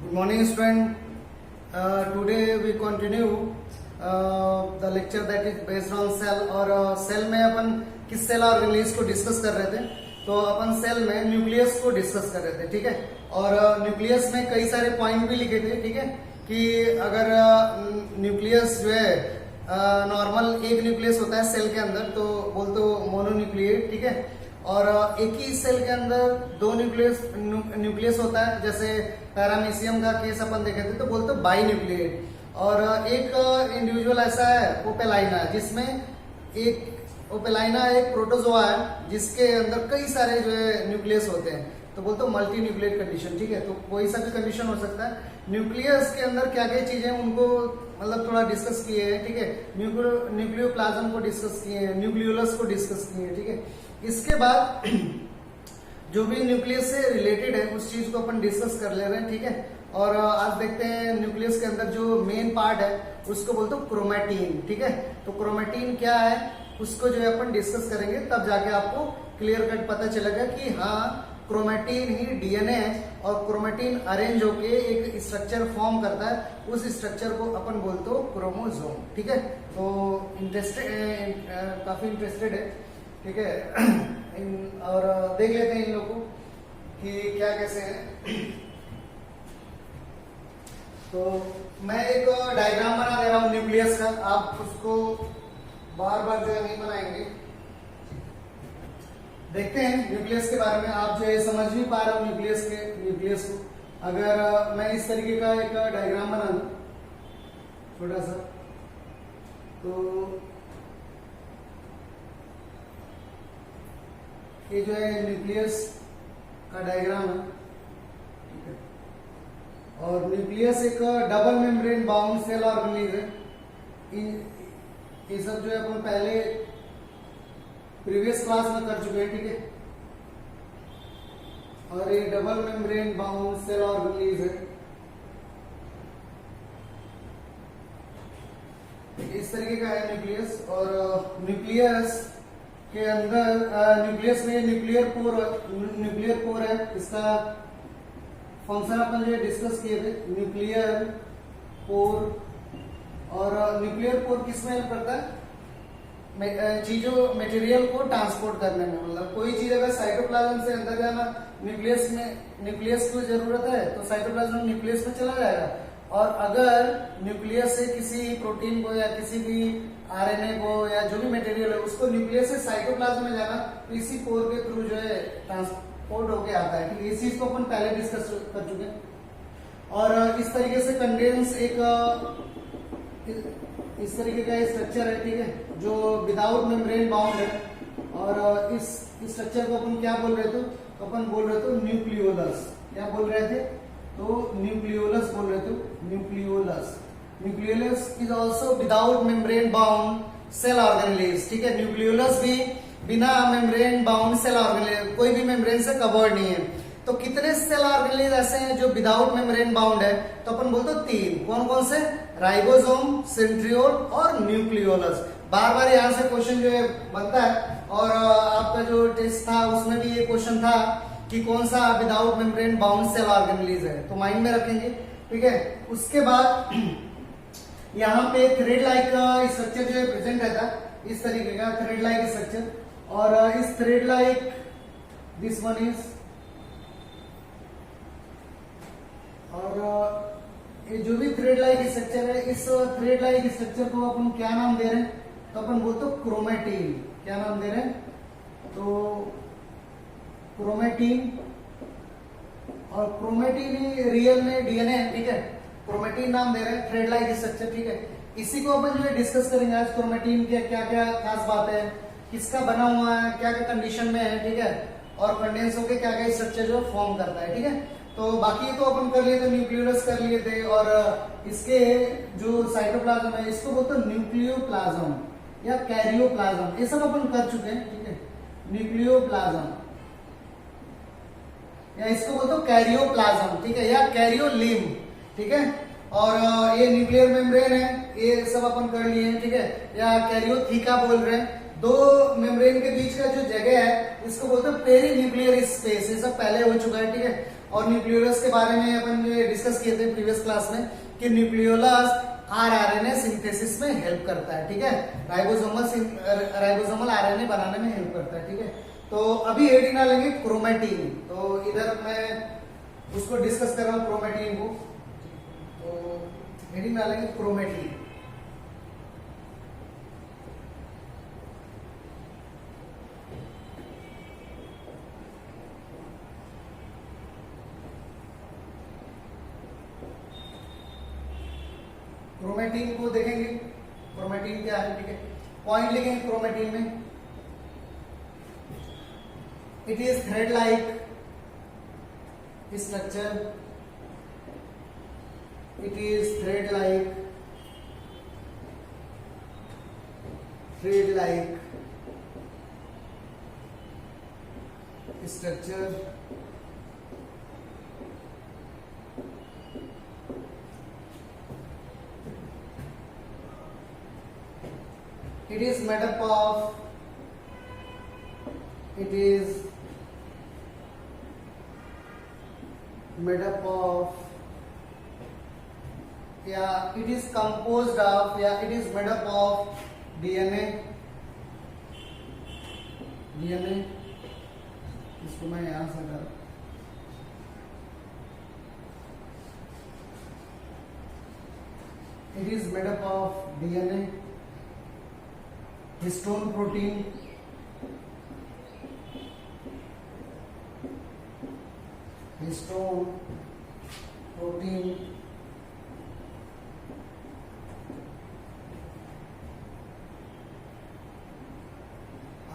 Good morning, student. Today we continue the lecture that is based on cell और cell में अपन किस cell organelles को discuss कर रहे थे. तो अपन सेल में न्यूक्लियस को डिस्कस कर रहे थे, ठीक है. और न्यूक्लियस में कई सारे पॉइंट भी लिखे थे, ठीक है, कि अगर न्यूक्लियस जो है नॉर्मल एक न्यूक्लियस होता है सेल के अंदर तो बोलते हो मोनोन्यूक्लिएट, ठीक है. और एक ही सेल के अंदर दो न्यूक्लियस होता है, जैसे पैरामीशियम का केस अपन देखे थे तो बोलते बाई न्यूक्लिएट. और एक इंडिविजुअल ऐसा है ओपेलाइना, जिसमें एक ओपेलाइना एक प्रोटोजोआ है जिसके अंदर कई सारे जो है न्यूक्लियस होते हैं, तो बोलते मल्टी न्यूक्लिएट कंडीशन, ठीक है. तो कोई सा भी कंडीशन हो सकता है. न्यूक्लियस के अंदर क्या क्या चीजें उनको मतलब थोड़ा डिस्कस किए हैं, ठीक है. न्यूक्लियोप्लाज्म को डिस्कस किए हैं, न्यूक्लियोलस को डिस्कस किए हैं, ठीक है. इसके बाद जो भी न्यूक्लियस से रिलेटेड है उस चीज को अपन डिस्कस कर ले रहे हैं, ठीक है. और आज देखते हैं न्यूक्लियस के अंदर जो मेन पार्ट है उसको बोलते हैं क्रोमैटिन, ठीक है. तो क्रोमैटिन क्या है उसको जो है अपन डिस्कस करेंगे, तब जाके आपको क्लियर कट पता चलेगा कि हाँ क्रोमैटिन ही डीएनए है और क्रोमैटिन अरेंज होके एक स्ट्रक्चर फॉर्म करता है, उस स्ट्रक्चर को अपन बोलते हो क्रोमोसोम, ठीक है. तो इंटरेस्टेड काफी इंटरेस्टेड है, ठीक है. और देख लेते हैं इन लोगों को कि क्या कैसे है. तो मैं एक डायग्राम बना दे रहा हूं न्यूक्लियस का, आप उसको बार बार जो है नहीं बनाएंगे. देखते हैं न्यूक्लियस के बारे में, आप जो है समझ भी पा रहे हो न्यूक्लियस को. अगर मैं इस तरीके का एक डायग्राम बना दूं छोटा सा, तो ये जो है न्यूक्लियस का डायग्राम है, ठीक है. और न्यूक्लियस एक double membrane bound cell organelle है. ये सब जो है अपन पहले प्रीवियस क्लास में कर चुके हैं, ठीक है. और ये double membrane bound cell organelle है. इस तरीके का है न्यूक्लियस. और न्यूक्लियस के अंदर न्यूक्लियस में न्यूक्लियर पोर है. इसका फंक्शन अपन जो डिस्कस किए थे, न्यूक्लियर पोर. और न्यूक्लियर पोर किसमें हेल्प करता है? चीजों मटेरियल को ट्रांसपोर्ट करने में. मतलब कोई चीज अगर साइटोप्लाज्म से अंदर जाना, न्यूक्लियस की जरूरत है तो साइटोप्लाज्म न्यूक्लियस में चला जाएगा. और अगर न्यूक्लियस से किसी प्रोटीन को या किसी भी आरएनए को या जो भी मटेरियल है उसको न्यूक्लियस से साइटोप्लाज्म में जाना, तो इसी पोर के थ्रू जो है ट्रांसपोर्ट होके आता है, ठीक है. इस चीज को अपन पहले डिस्कस कर चुके हैं. और इस तरीके से कंडेंस एक इस तरीके का स्ट्रक्चर है, ठीक है, जो विदाउट मेम्ब्रेन बाउंड है. और इस स्ट्रक्चर को अपन क्या बोल रहे थे? अपन बोल रहे थे न्यूक्लियोलस. क्या बोल रहे थे? तो न्यूक्लियोलस बोल रहे थे. Nucleolus is also without membrane bound cell organelles, ठीक है. न्यूक्लियोलस भी बिना मेम्ब्रेन बाउंड सेल ऑर्गेनेल, कोई भी मेम्ब्रेन से कवर्ड नहीं है. तो कितने सेल ऑर्गेनेल्स ऐसे हैं जो विदाउट मेम्ब्रेन बाउंड है? तो अपन बोलते हैं तीन. कौन कौन से? राइबोसोम, सेंट्रियोल और न्यूक्लियोलस. बार बार यहाँ से क्वेश्चन जो है बनता है. और आपका जो टेस्ट था उसमें भी ये क्वेश्चन था कि कौन सा without membrane bound cell organelles है, तो माइंड में रखेंगे, ठीक है. उसके बाद यहाँ पे थ्रेड लाइक स्ट्रक्चर जो है प्रेजेंट रहता है, इस तरीके का थ्रेड लाइक स्ट्रक्चर. और इस thread like this one is, और ये जो भी थ्रेड लाइक स्ट्रक्चर है, इस थ्रेड लाइक स्ट्रक्चर को अपन क्या नाम दे रहे हैं? तो अपन बोलते क्रोमैटिन. क्या नाम दे रहे हैं? तो क्रोमैटिन. और क्रोमैटिन ही रियल में डीएनए है, ठीक है. क्रोमैटिन नाम दे रहे हैं थ्रेड लाइक स्ट्रक्चर, ठीक है. इसी को अपन जो है डिस्कस करेंगे आज. क्रोमैटिन के क्या क्या खास बात है, किसका बना हुआ है, क्या क्या कंडीशन में है, ठीक है. और कंडेंस होकर क्या क्या स्ट्रक्चर जो फॉर्म करता है, ठीक है. तो बाकी तो अपन कर लिए थे, न्यूक्लियोलस कर लिए थे. और इसके जो साइटोप्लाज्म है इसको बोलते हैं न्यूक्लियोप्लाज्म या कैरियोप्लाज्म. ये सब अपन कर चुके हैं, ठीक है. न्यूक्लियोप्लाज्म या इसको बोलते हैं कैरियोप्लाज्म, ठीक है, या कैरियोलिम, ठीक है. और ये न्यूक्लियर मेम्ब्रेन है, ये सब अपन कर लिए हैं, ठीक है. या कैरियोथीका बोल रहे हैं. दो मेम्ब्रेन के बीच का जो जगह है इसको बोलते हैं पेरी न्यूक्लियर स्पेस. ये सब पहले हो चुका है, ठीक है. और न्यूक्लियोलस के बारे में अपन डिस्कस किए थे प्रीवियस क्लास में कि न्यूक्लियोलस आरएनए सिंथेसिस में हेल्प करता है, ठीक है, राइबोसोमल आरएनए बनाने में हेल्प करता है, ठीक है। तो अभी हेडिंग डालेंगे क्रोमेटिन, तो इधर मैं उसको डिस्कस कर रहा हूँ क्रोमेटिन को, तो हेडिंग डालेंगे क्रोमेटिन। क्रोमेटिन को देखेंगे, क्रोमेटिन क्या है, ठीक है, पॉइंट लिखेंगे क्रोमेटिन में। It is thread like structure, it is thread like structure, it is made up of yeah, it is composed of, yeah, it is made up of DNA, इसको मैं यहां से कर, it is made up of DNA, histone protein,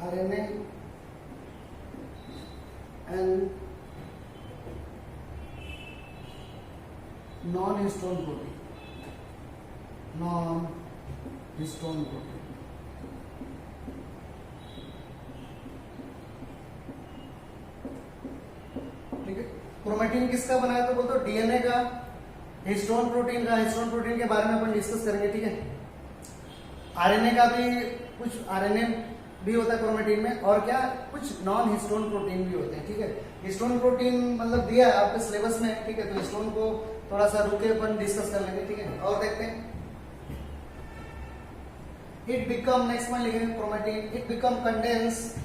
RNA and non-histone protein, ठीक है। Chromatin किसका बना है तो बोलते हो डीएनए का, हिस्टोन प्रोटीन का, हिस्टोन प्रोटीन के बारे में अपन डिस्कस करेंगे, ठीक है। आरएनए का भी कुछ, आरएनए भी होता है क्रोमेटिन में, और क्या कुछ नॉन हिस्टोन प्रोटीन भी होते हैं, ठीक है। हिस्टोन प्रोटीन मतलब दिया है आपके सिलेबस में, ठीक है, तो हिस्टोन को थोड़ा सा रुके अपन डिस्कस कर लेंगे, ठीक है। और देखते हैं, इट बिकम, नेक्स्ट में लिखेंगे chromatin, it become condense,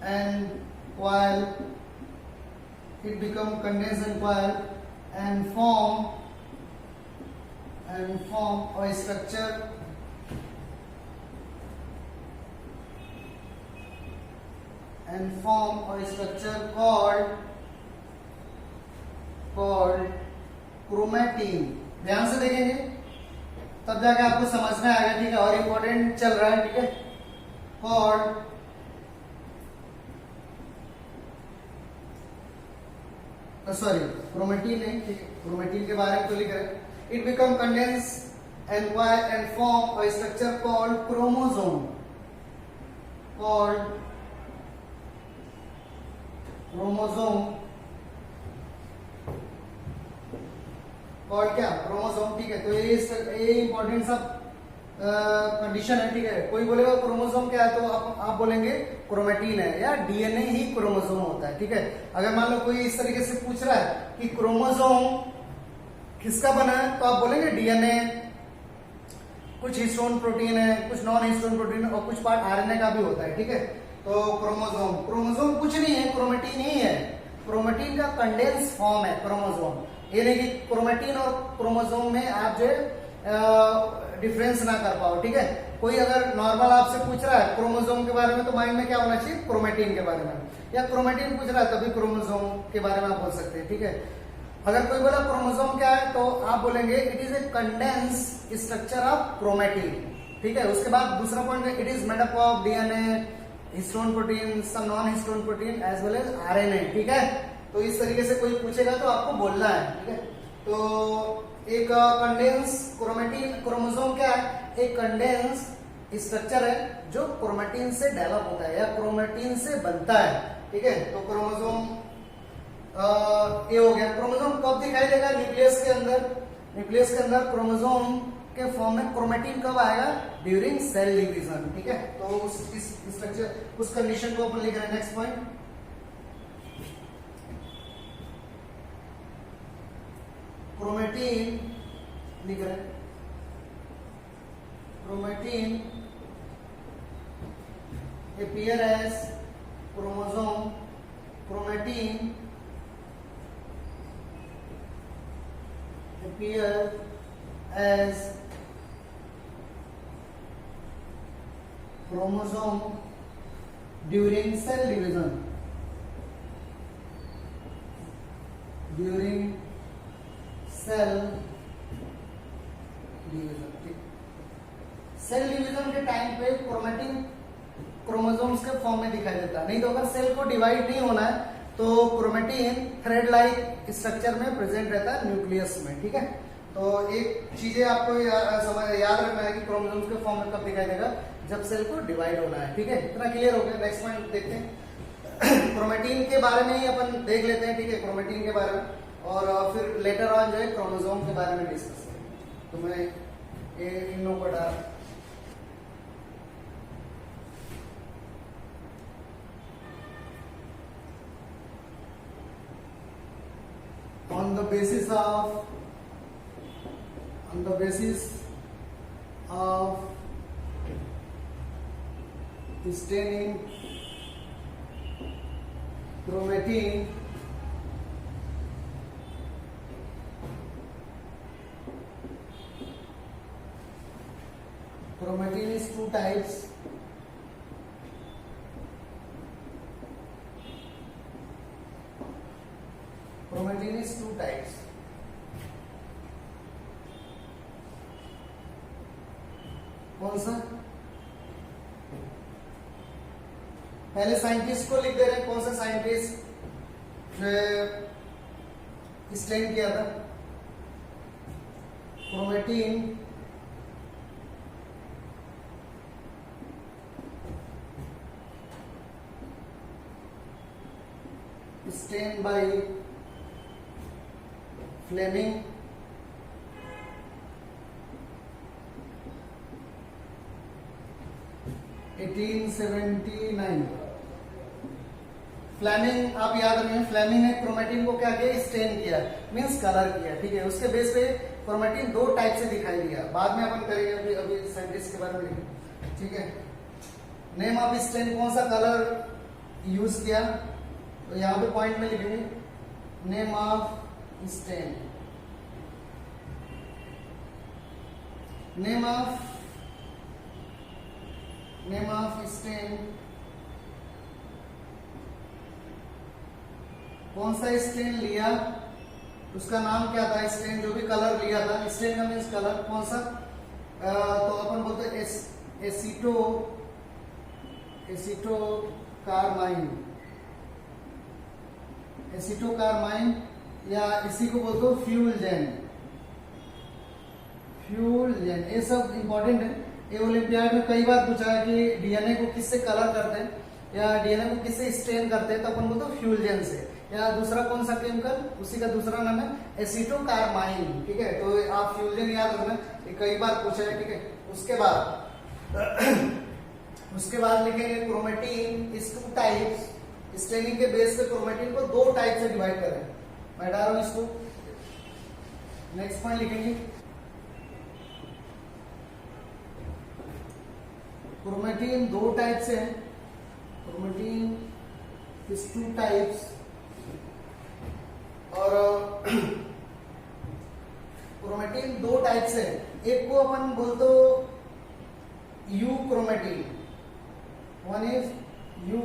and coil, it become condensed and coil and form a structure called chromatin. ध्यान से देखेंगे तब जाके आपको समझ में आएगा, ठीक है, और इंपॉर्टेंट चल रहा है, ठीक है। called सॉरी क्रोमेटिन नहीं, ठीक है, क्रोमेटिन के बारे में तो लिख रहे हैं, it become condense and wire and form a structure called chromosome, called क्या, क्रोमोसोम, ठीक है। तो ये इंपॉर्टेंट सब कंडीशन है, ठीक है। कोई बोलेगा क्रोमोसोम क्या है तो आप बोलेंगे क्रोमेटिन है, या डीएनए ही क्रोमोसोम होता है, ठीक है। अगर मान लो कोई इस तरीके से पूछ रहा है कि क्रोमोसोम किसका बना है तो आप बोलेंगे डीएनए, कुछ हिस्टोन प्रोटीन है, कुछ नॉन हिस्टोन प्रोटीन और कुछ पार्ट आरएनए का भी होता है, ठीक है। तो क्रोमोसोम कुछ नहीं है, क्रोमेटिन ही है। क्रोमेटिन का कंडेंस फॉर्म है क्रोमोसोम, ये नहीं कि क्रोमेटिन और क्रोमोसोम में आप जो डिफरेंस ना कर पाओ, ठीक है। कोई अगर नॉर्मल आपसे पूछ रहा है क्रोमोसोम के बारे में तो माइंड में क्या होना चाहिए, क्रोमेटिन के बारे में, या क्रोमेटिन पूछ रहा है तभी क्रोमोसोम के बारे में आप बोल सकते हैं, ठीक है। अगर कोई बोला क्रोमोसोम क्या है तो आप बोलेंगे it is a condense structure of chromatin, ठीक है। उसके बाद दूसरा पॉइंट है it is made up of DNA, histone protein, some non histone protein as well as RNA, ठीक है। तो इस तरीके से कोई पूछेगा तो आपको बोलना है, ठीक है। तो एक कंडेंस क्रोमेटिन, क्रोमोसोम क्या है, एक कंडेंस स्ट्रक्चर है जो क्रोमेटिन से डेवलप होता है या क्रोमेटिन से बनता है, ठीक है। तो क्रोमोसोम ये हो गया। क्रोमोसोम कब दिखाई देगा, न्यूक्लियस के अंदर, न्यूक्लियस के अंदर क्रोमोसोम के फॉर्म में क्रोमेटिन कब आएगा? During cell division. ठीक है, तो उस स्ट्रक्चर उस कंडीशन को अपन लिख रहे हैं। नेक्स्ट पॉइंट, क्रोमेटिन लिख रहे हैं। Chromatin appear as chromosome. Chromatin appear as chromosome during cell division. During cell division. Cell division के टाइम पे क्रोमेटिन क्रोमोसोम्स के फॉर्म में दिखाई देता है। नहीं तो अगर सेल को डिवाइड नहीं होना है तो क्रोमेटिन थ्रेड लाइक स्ट्रक्चर में प्रेजेंट रहता है न्यूक्लियस में। ठीक है, तो एक चीजें आपको याद रखना है कि क्रोमोसोम्स के फॉर्म में कब दिखाई देगा? जब सेल को डिवाइड होना है। ठीक है, इतना क्लियर हो गया। नेक्स्ट पॉइंट देखते हैं। क्रोमेटिन के बारे में ही अपन देख लेते हैं। ठीक है, क्रोमेटिन के बारे में, और फिर लेटर ऑन जो है क्रोमोसोम के बारे में डिस्कस करेंगे। तो मैं इन लोगों को डाल on the basis of staining chromatin is two types. Chromatin is two types. कौन सा? पहले साइंटिस्ट को लिख दे रहे हैं। कौन सा साइंटिस्ट जो स्टेन किया था? Chromatin stain by Fleming, Fleming आप याद रखें, फ्लेमिंग ने क्रोमेटिन को क्या किया? स्टेन किया, मींस कलर किया। ठीक है, उसके बेस पे क्रोमेटिन दो टाइप से दिखाई दिया। बाद में अपन करेंगे, अभी साइंटिस्ट के बारे में लिखेंगे। ठीक है, नेम ऑफ स्टेन, कौन सा कलर यूज किया? तो यहाँ पे पॉइंट में लिखेंगे name of stain, name of stain, कौन सा स्टेन लिया, उसका नाम क्या था? स्टेन जो भी कलर लिया था, स्टेन का मीन्स कलर, कौन सा? तो अपन बोलते हैं एसिटोकार्माइन, या इसी को बोलते हो फ्यूलजेन। ये सब इंपॉर्टेंट है। ये ओलंपियाड में कई बार पूछा है कि डीएनए को किससे कलर करते हैं या डीएनए को किससे स्टेन करते हैं, तो अपन बोलते हैं फ्यूलजेन से। या दूसरा कौन सा केमिकल, उसी का दूसरा नाम है एसिटोकार्माइन। ठीक है, तो आप फ्यूलजेन याद रखना, ये कई बार पूछा है। ठीक है, उसके बाद लिखेंगे chromatin is two types. Staining के बेस पे क्रोमेटिन को दो टाइप से डिवाइड करें। मैं डाल रहा हूं इसको। नेक्स्ट पॉइंट लिखेंगे क्रोमेटिन दो टाइप से है। क्रोमेटिन इज टू टाइप्स, और क्रोमेटिन दो टाइप से है। एक को अपन बोलते हो you chromatin, one is you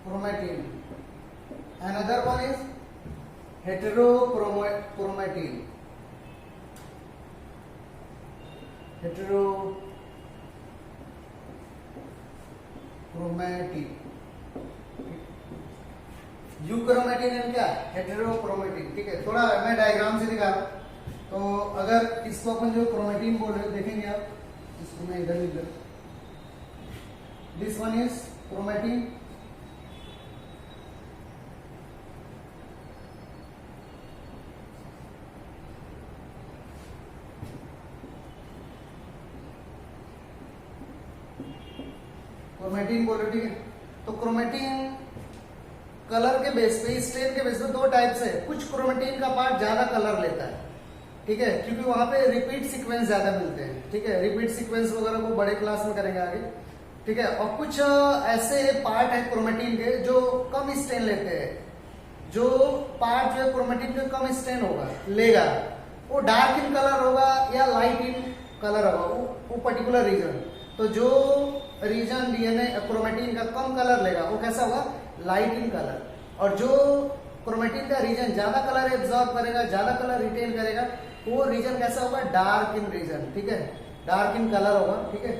chromatin, another one is heterochromatin. Euchromatin है क्या? हेटेरोक्रोमेटिन। ठीक है, थोड़ा मैं डायग्राम से दिखा रहा हूं। तो अगर इसको अपन जो क्रोमेटिन बोल रहे देखेंगे आप, इसको मैं इधर इधर, this one is chromatin, chromatin बोलो, ठीक है। तो क्रोमेटिन कलर के बेस पे, स्ट्रेन के बेस पे दो टाइप से, कुछ क्रोमेटिन का पार्ट ज्यादा कलर लेता है, ठीक है, क्योंकि वहां पे रिपीट सीक्वेंस ज्यादा मिलते हैं, ठीक है। रिपीट सीक्वेंस वगैरह को बड़े क्लास में करेंगे आगे, ठीक है। और कुछ ऐसे पार्ट है क्रोमेटिन के जो कम स्ट्रेन लेते हैं, जो पार्ट जो है क्रोमेटिन के कम स्ट्रेन होगा लेगा, वो डार्क इन कलर होगा या लाइट इन कलर होगा, वो पर्टिकुलर रीजन। तो जो रीजन डीएनए क्रोमेटिन का कम कलर लेगा वो कैसा होगा, लाइट इन कलर। और जो क्रोमेटिन का रीजन ज्यादा कलर एब्जॉर्ब करेगा, ज्यादा कलर रिटेन करेगा, वो रीजन कैसा होगा, डार्क इन रीजन, ठीक है, डार्क इन कलर होगा, ठीक है।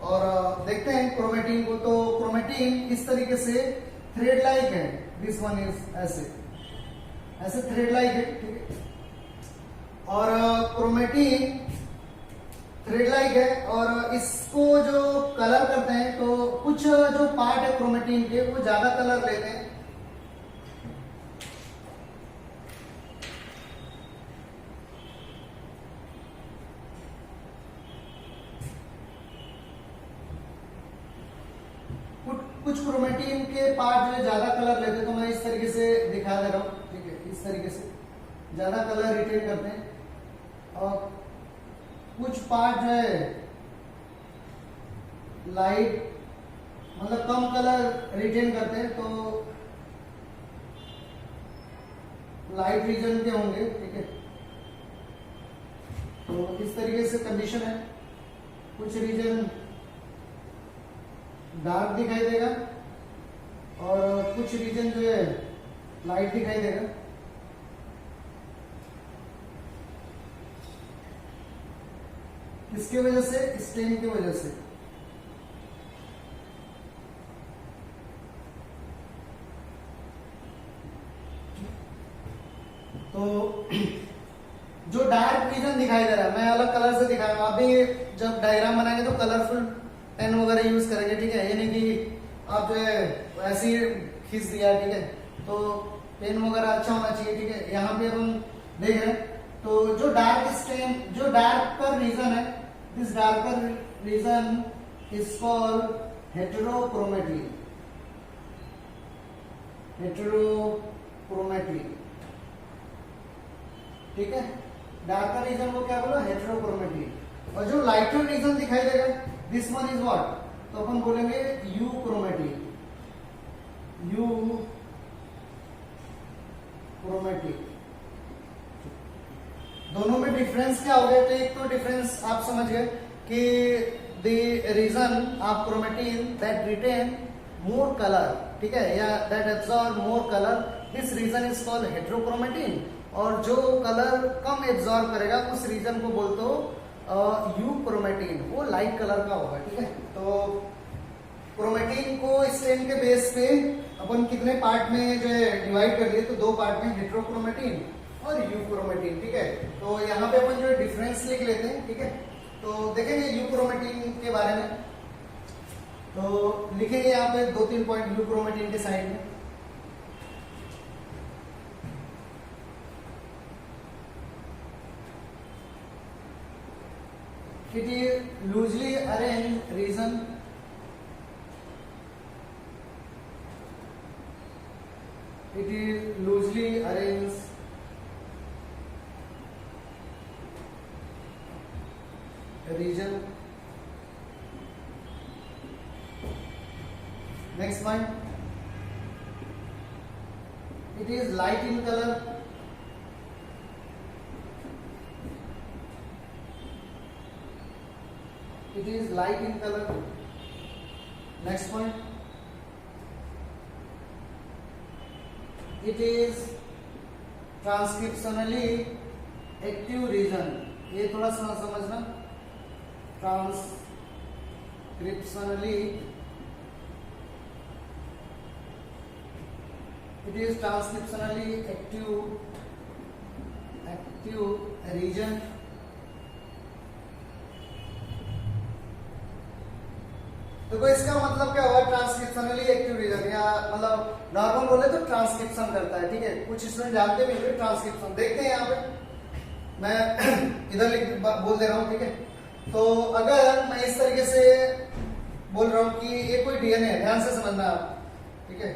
और देखते हैं क्रोमेटिन को। तो क्रोमेटिन इस तरीके से थ्रेड लाइक है, दिस वन इज ऐसे ऐसे थ्रेड लाइक है, ठीक है। और क्रोमेटिन थ्रेड लाइक है, और इसको जो कलर करते हैं तो कुछ जो पार्ट है क्रोमेटिन के वो ज्यादा कलर लेते हैं, कुछ क्रोमेटिन के पार्ट जो है ज्यादा कलर लेते हैं। तो मैं इस तरीके से दिखा दे रहा हूं, ठीक है, इस तरीके से ज्यादा कलर रिटेन करते हैं, और कुछ पार्ट जो है लाइट मतलब कम कलर रिटेन करते हैं, तो लाइट रीजन के होंगे, ठीक है। तो इस तरीके से कंडीशन है, कुछ रीजन डार्क दिखाई देगा और कुछ रीजन जो है लाइट दिखाई देगा। किसकी वजह से, स्टेन की वजह से। तो जो डार्क रीजन दिखाई दे रहा है, मैं अलग कलर से दिखाया, आप भी जब डायग्राम बनाएंगे तो कलरफुल पेन वगैरह यूज करेंगे, ठीक है। यानी कि आप जो है ऐसे ही खींच दिया, ठीक है, तो पेन वगैरह अच्छा होना चाहिए, ठीक है। यहाँ पे हम देख रहे हैं, तो जो डार्क स्टेन, जो डार्कर रीजन है, this darker region is called heterochromatin, heterochromatin, ठीक है। डार्कर रीजन को क्या बोला, हेटेरोक्रोमेटी। और जो लाइटर रीजन दिखाई देगा, दिस वन इज व्हाट, तो अपन बोलेंगे यू क्रोमेटी, यू क्रोमेटी। दोनों में डिफरेंस क्या हो गया, तो एक तो डिफरेंस आप समझ गए कि the reason of chromatin that retain more colour, ठीक है, या that absorb more colour, this region is called heterochromatin. और जो कलर कम एब्जॉर्ब करेगा उस रीजन को बोलते हो यू क्रोमेटिन, वो लाइट कलर का होगा, ठीक है। तो क्रोमेटिन को स्टेन के बेस पे अपन कितने पार्ट में जो है डिवाइड कर लिए, तो दो पार्ट में, हेटेरोक्रोमेटिन और यू क्रोमेटिन, ठीक है। तो यहाँ पे अपन जो है डिफरेंस लिख लेते हैं, ठीक है। तो देखेंगे यू क्रोमेटिन के बारे में, तो लिखेंगे यहाँ पे 2-3 पॉइंट यू क्रोमेटिन के साइड में। It is loosely arranged region, it is loosely arranged region. Next point, it is light in color, it is light in color. Next point, it is transcriptionally active region, ये थोड़ा सा समझना, transcriptionally it is transcriptionally active region. देखो इसका मतलब क्या हुआ, transcriptionally active region, या मतलब नॉर्मल बोले तो ट्रांसक्रिप्शन करता है, ठीक है। कुछ स्टूडेंट जानते भी होंगे ट्रांसक्रिप्शन, देखते हैं यहाँ पे मैं इधर बोल दे रहा हूँ, ठीक है। तो अगर मैं इस तरीके से बोल रहा हूँ कि ये कोई डीएनए है, ध्यान से समझना आप, ठीक है।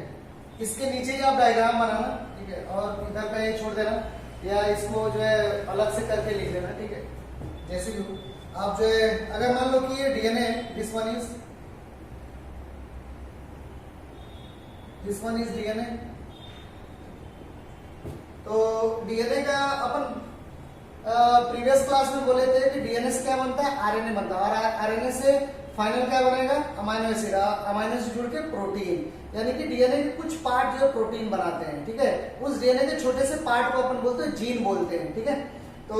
इसके नीचे ही आप डायग्राम बनाना, ठीक है, और इधर पे छोड़ देना या इसको जो है अलग से करके लिख लेना, ठीक है। जैसे भी आप जो है, अगर मान लो कि ये डीएनए है, दिस वन इज डीएनए, तो डीएनए का अपन प्रीवियस क्लास में बोले थे कि डीएनए से क्या बनता है, आरएनए बनता है, और आरएनए से फाइनल क्या बनेगा, अमाइनो एसिड, अमाइनो एसिड जुड़ के प्रोटीन, यानी कि डीएनए के कुछ पार्ट जो प्रोटीन बनाते हैं, ठीक है। उस डीएनए के छोटे से पार्ट को अपन बोलते हैं जीन बोलते हैं, ठीक है। तो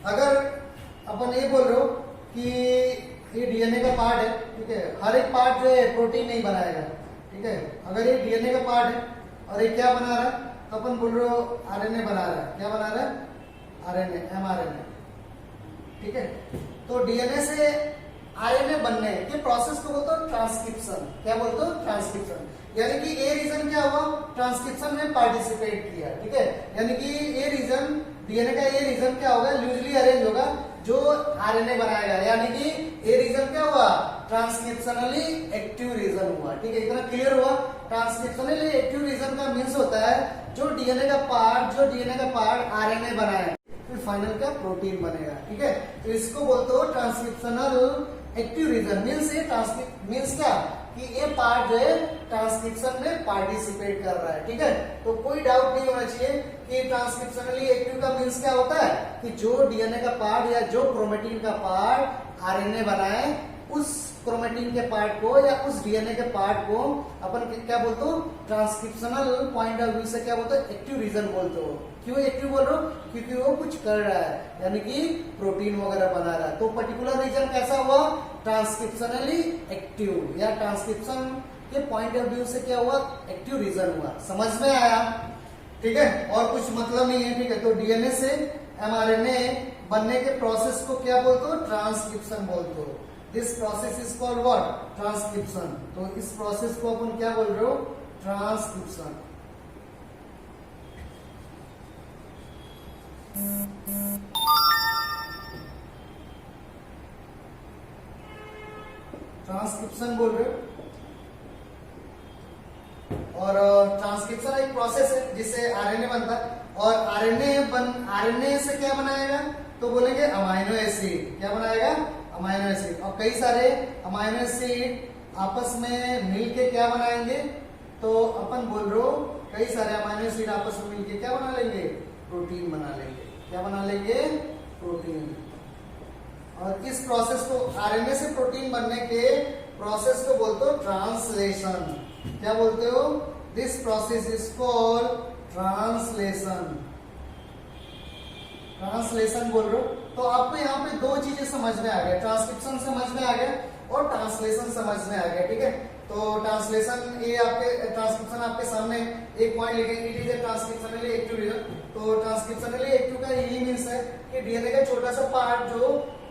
अगर अपन ये बोल रहे हो कि ये डीएनए का पार्ट है, ठीक है, हर एक पार्ट जो है प्रोटीन नहीं बनाएगा, ठीक है। अगर ये डीएनए का पार्ट है और ये क्या बना रहा है, तो अपन बोल रहे हो आरएनए बना रहा है, क्या बना रहा है, आरएनए, एमआरएनए, ठीक है। तो डीएनए से आरएनए बनने के प्रोसेस को बोलते हो ट्रांसक्रिप्शन, क्या बोलते हो, ट्रांसक्रिप्शन, यानी कि ए रीजन क्या हुआ, ट्रांसक्रिप्शन में पार्टिसिपेट किया, ठीक है। यानी कि ए रीजन, डीएनए का ए रीजन क्या होगा, लूजली अरेंज होगा जो आरएनए बनाएगा, यानी कि ए रीजन क्या हुआ, ट्रांसक्रिप्शनली एक्टिव रीजन हुआ, ठीक है। इतना क्लियर हुआ। ट्रांसक्रिप्शनली एक्टिव रीजन का मीन्स होता है जो डीएनए का पार्ट आरएनए बनाए, फिर फाइनल क्या, प्रोटीन बनेगा, ठीक है। तो इसको बोलते हो ट्रांसक्रिप्शनल एक्टिव रीजन, मीन्स क्या कि ये पार्ट जो है ट्रांसक्रिप्शन में पार्टिसिपेट कर रहा है, ठीक है। तो कोई डाउट नहीं होना चाहिए कि ट्रांसक्रिप्शनली एक्टिव का मीन्स क्या होता है कि जो डीएनए का पार्ट या जो क्रोमेटिन का पार्ट आरएनए बनाए, उस क्रोमेटिन के पार्ट को या उस डीएनए के पार्ट को अपन क्या बोलते हो, ट्रांसक्रिप्शनल पॉइंट ऑफ व्यू से क्या बोलते हो, एक्टिव रीजन बोलते हो। क्यों एक्टिव बोल रहे हो, क्योंकि वो कुछ कर रहा है, यानी कि प्रोटीन वगैरह बना रहा है। तो पर्टिकुलर रीजन कैसा हुआ, ट्रांसक्रिप्शनली एक्टिव, या ट्रांसक्रिप्शन के पॉइंट ऑफ व्यू से क्या हुआ, एक्टिव रीजन हुआ। समझ में आया, ठीक है, और कुछ मतलब नहीं है, ठीक है। तो डीएनए से एमआरएनए बनने के प्रोसेस को क्या बोलते हो, ट्रांसक्रिप्शन बोलते हो। This process is called what, transcription. तो इस प्रोसेस को अपन क्या बोल रहे हो, ट्रांसक्रिप्शन। ट्रांसक्रिप्शन बोल रहे हो। और ट्रांसक्रिप्शन एक प्रोसेस है जिससे आरएनए बनता है, और आरएनए से क्या बनाएगा, तो बोलेंगे अमाइनो एसिड, क्या बनाएगा, अमाइनो एसिड। और कई सारे अमाइनो एसिड आपस में मिलके क्या बनाएंगे, तो अपन बोल रहे हो कई सारे अमाइनो एसिड आपस में मिलके क्या बना लेंगे, प्रोटीन बना लेंगे, क्या बना लेंगे, प्रोटीन। और इस प्रोसेस को, आरएनए से प्रोटीन बनने के प्रोसेस को बोलते हो ट्रांसलेशन, क्या बोलते हो, this process is called translation. Translation बोल रहे हो। तो आपको यहाँ पे दो चीजें समझ में आ गया, ट्रांसक्रिप्शन समझ में आ गया और ट्रांसलेशन समझ में आ गया, ठीक है। तो ट्रांसलेशन, ये आपके ट्रांसक्रिप्शन आपके सामने एक पॉइंट लिखे, it is A transcriptionally active region. तो ट्रांसक्रिप्शनली एक्टिव का यही मीन्स है कि डीएनए का छोटा सा पार्ट जो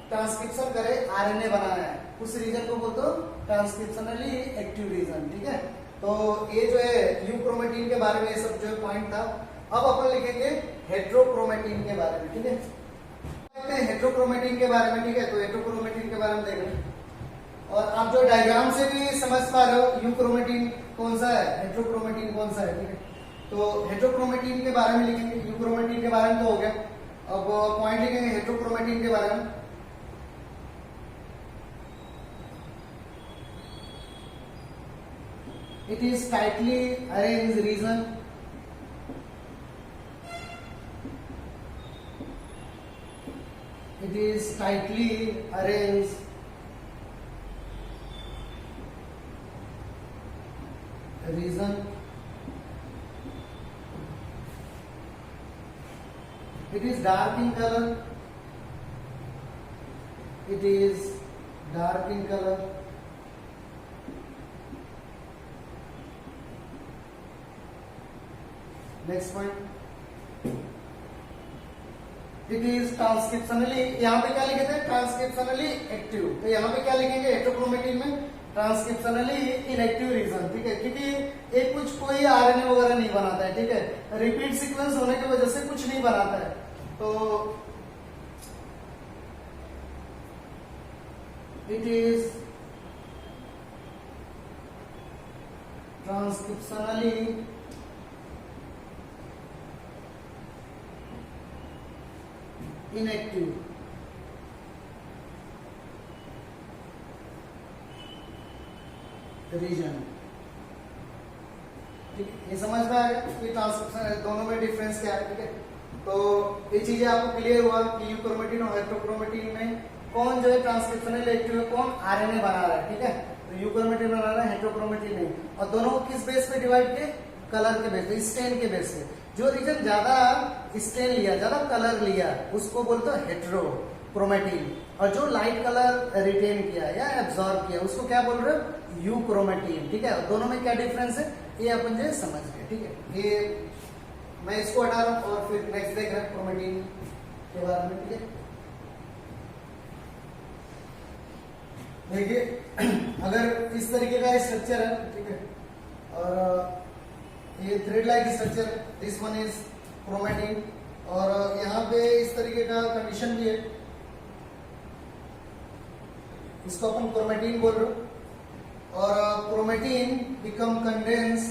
ट्रांसक्रिप्शन करे, आरएनए बनाया है, उस रीजन को बोलते हो ट्रांसक्रिप्शनली एक्टिव रीजन, ठीक है। तो ये जो है यूक्रोमेटिन के बारे में ये सब जो पॉइंट था। अब अपन लिखेंगे हेट्रोक्रोमेटिन के बारे में, ठीक है, हेट्रोक्रोमेटिन के बारे में, ठीक है। तो हेट्रोक्रोमेटिन के बारे में देखेंगे, और आप जो डायग्राम से भी समझ पा रहे हो यूक्रोमेटिन कौन सा है, हेट्रोक्रोमेटिन कौन सा है, ठीक है। तो हेट्रोक्रोमेटिन के बारे में लिखेंगे, यूक्रोमेटिन के बारे में तो हो गया। अब पॉइंट लिखेंगे हेट्रोक्रोमेटिन के बारे में। It is tightly arranged region. It is tightly arranged region. It is dark in color. It is dark in color. Next point, it is transcriptionally, यहाँ पे क्या लिखे थे, ट्रांसक्रिप्शनली एक्टिव। तो यहाँ पे क्या लिखेंगे, हेट्रोक्रोमेटिन में ट्रांसक्रिप्शनली इनएक्टिव रीजन, ठीक है, क्योंकि एक कोई आरएनए वगैरह नहीं बनाता है, ठीक है, रिपीट सीक्वेंस होने की वजह से कुछ नहीं बनाता है। तो it is transcriptionally inactive. Reason, ठीक है, ये समझ में आएगा कि ट्रांसक्रिप्शन दोनों में डिफरेंस क्या है। ठीक है, तो ये चीजें आपको क्लियर हुआ कि यूक्रोमेटिन और हेट्रोक्रोमेटिन में कौन जो है ट्रांसक्रिप्शनल एक्टिव है, कौन आरएनए बना रहा है। ठीक है, तो यूक्रोमेटिन बना रहा है, हेट्रोक्रोमेटिन नहीं। और दोनों को किस बेस पे डिवाइड किए? कलर के बेस पे, स्टेन के बेस पे। जो रीजन ज्यादा स्टेन लिया, ज्यादा कलर लिया, उसको बोलते हैं हेट्रोक्रोमेटिन, और जो लाइट कलर रिटेन किया या एब्जॉर्ब किया उसको क्या बोल रहे हो? यूक्रोमेटिन। ठीक है, दोनों में क्या डिफरेंस है ये अपन जो समझ गए। ठीक है, ये मैं इसको हटा रहा हूं और फिर नेक्स्ट देख रहे हैं क्रोमेटिन के बारे में। ठीक है, देखिए अगर इस तरीके का स्ट्रक्चर है, ठीक है, और ये thread like structure, this one is chromatin, और यहाँ पे इस तरीके का कंडीशन भी है, इसको अपन क्रोमेटिन बोल रहे हो। और क्रोमेटिन बिकम कंडेंस,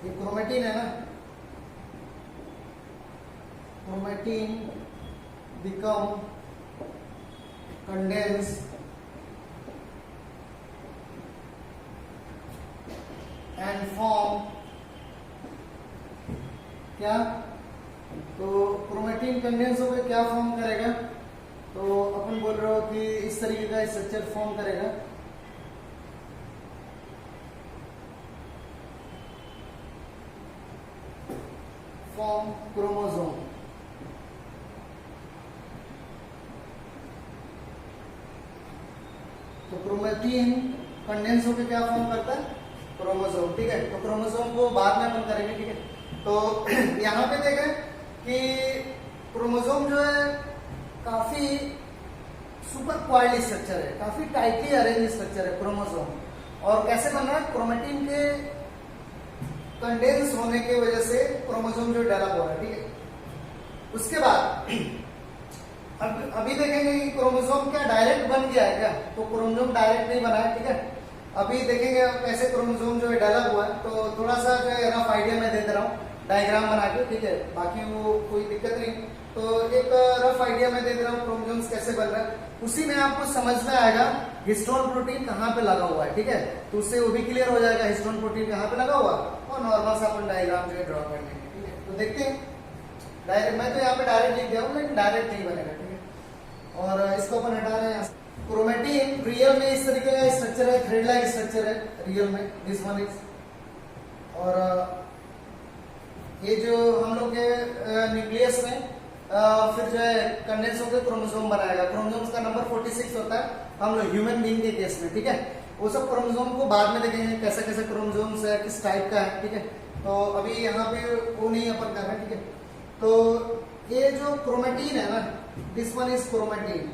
ये क्रोमेटिन है ना, chromatin become condense and form क्या? तो क्रोमेटिन कंडेंस होकर क्या फॉर्म करेगा? तो अपन बोल रहे हो कि इस तरीके का स्ट्रक्चर फॉर्म करेगा, फॉर्म क्रोमोसोम। तो क्रोमेटिन कंडेंस होकर क्या फॉर्म करता है? क्रोमोसोम। ठीक है, तो क्रोमोसोम को बाद में अपन करेंगे। ठीक है, तो यहाँ पे देखें कि क्रोमोसोम जो है काफी सुपर क्वाइल्ड स्ट्रक्चर है, काफी टाइटली अरेंज स्ट्रक्चर है क्रोमोसोम। और कैसे बन रहा है? क्रोमेटिन के कंडेंस होने की वजह से क्रोमोसोम जो डेवलप हो रहा है। ठीक है, उसके बाद अभी देखेंगे कि क्रोमोसोम क्या डायरेक्ट बन गया है क्या? तो क्रोमोसोम डायरेक्ट नहीं बना है। ठीक है, अभी देखेंगे कैसे क्रोमोसोम जो है डेवलप हुआ है। तो थोड़ा सा जो है रफ आइडिया मैं दे रहा हूँ डायग्राम बना के। ठीक है, बाकी वो कोई दिक्कत नहीं, तो एक रफ आइडिया मैं दे रहा हूँ क्रोमोसोम्स कैसे बन रहा है। उसी में आपको समझ में आएगा हिस्टोन प्रोटीन कहाँ पे लगा हुआ है। ठीक है, तो उससे वो भी क्लियर हो जाएगा हिस्टोन प्रोटीन कहाँ पे लगा हुआ, और नॉर्मल सा अपन डायग्राम जो है ड्रॉ कर लेंगे। ठीक है, तो देखते हैं। डायरेक्ट मैं तो यहाँ पे डायरेक्ट लिख दिया हूँ, लेकिन डायरेक्ट नहीं बनेगा। ठीक है, और इसको अपन हटा रहे हैं। क्रोमेटिन रियल में इस तरीके का स्ट्रक्चर है, थ्रेड लाइक स्ट्रक्चर है रियल में, दिस वन इज। और ये जो हम लोग के न्यूक्लियस में फिर जो है कंडेंस होकर क्रोमोसोम बनाएगा। क्रोमोसोम्स का नंबर 46 होता है हम लोग ह्यूमन बीइंग के केस में। ठीक है, वो सब क्रोमोसोम को बाद में देखेंगे कैसे कैसे क्रोमोसोम्स है, किस टाइप का है। ठीक है, तो अभी यहाँ पे वो नहीं अपन कर रहे हैं। ठीक है, तो ये जो क्रोमेटिन है ना, this one is chromatin.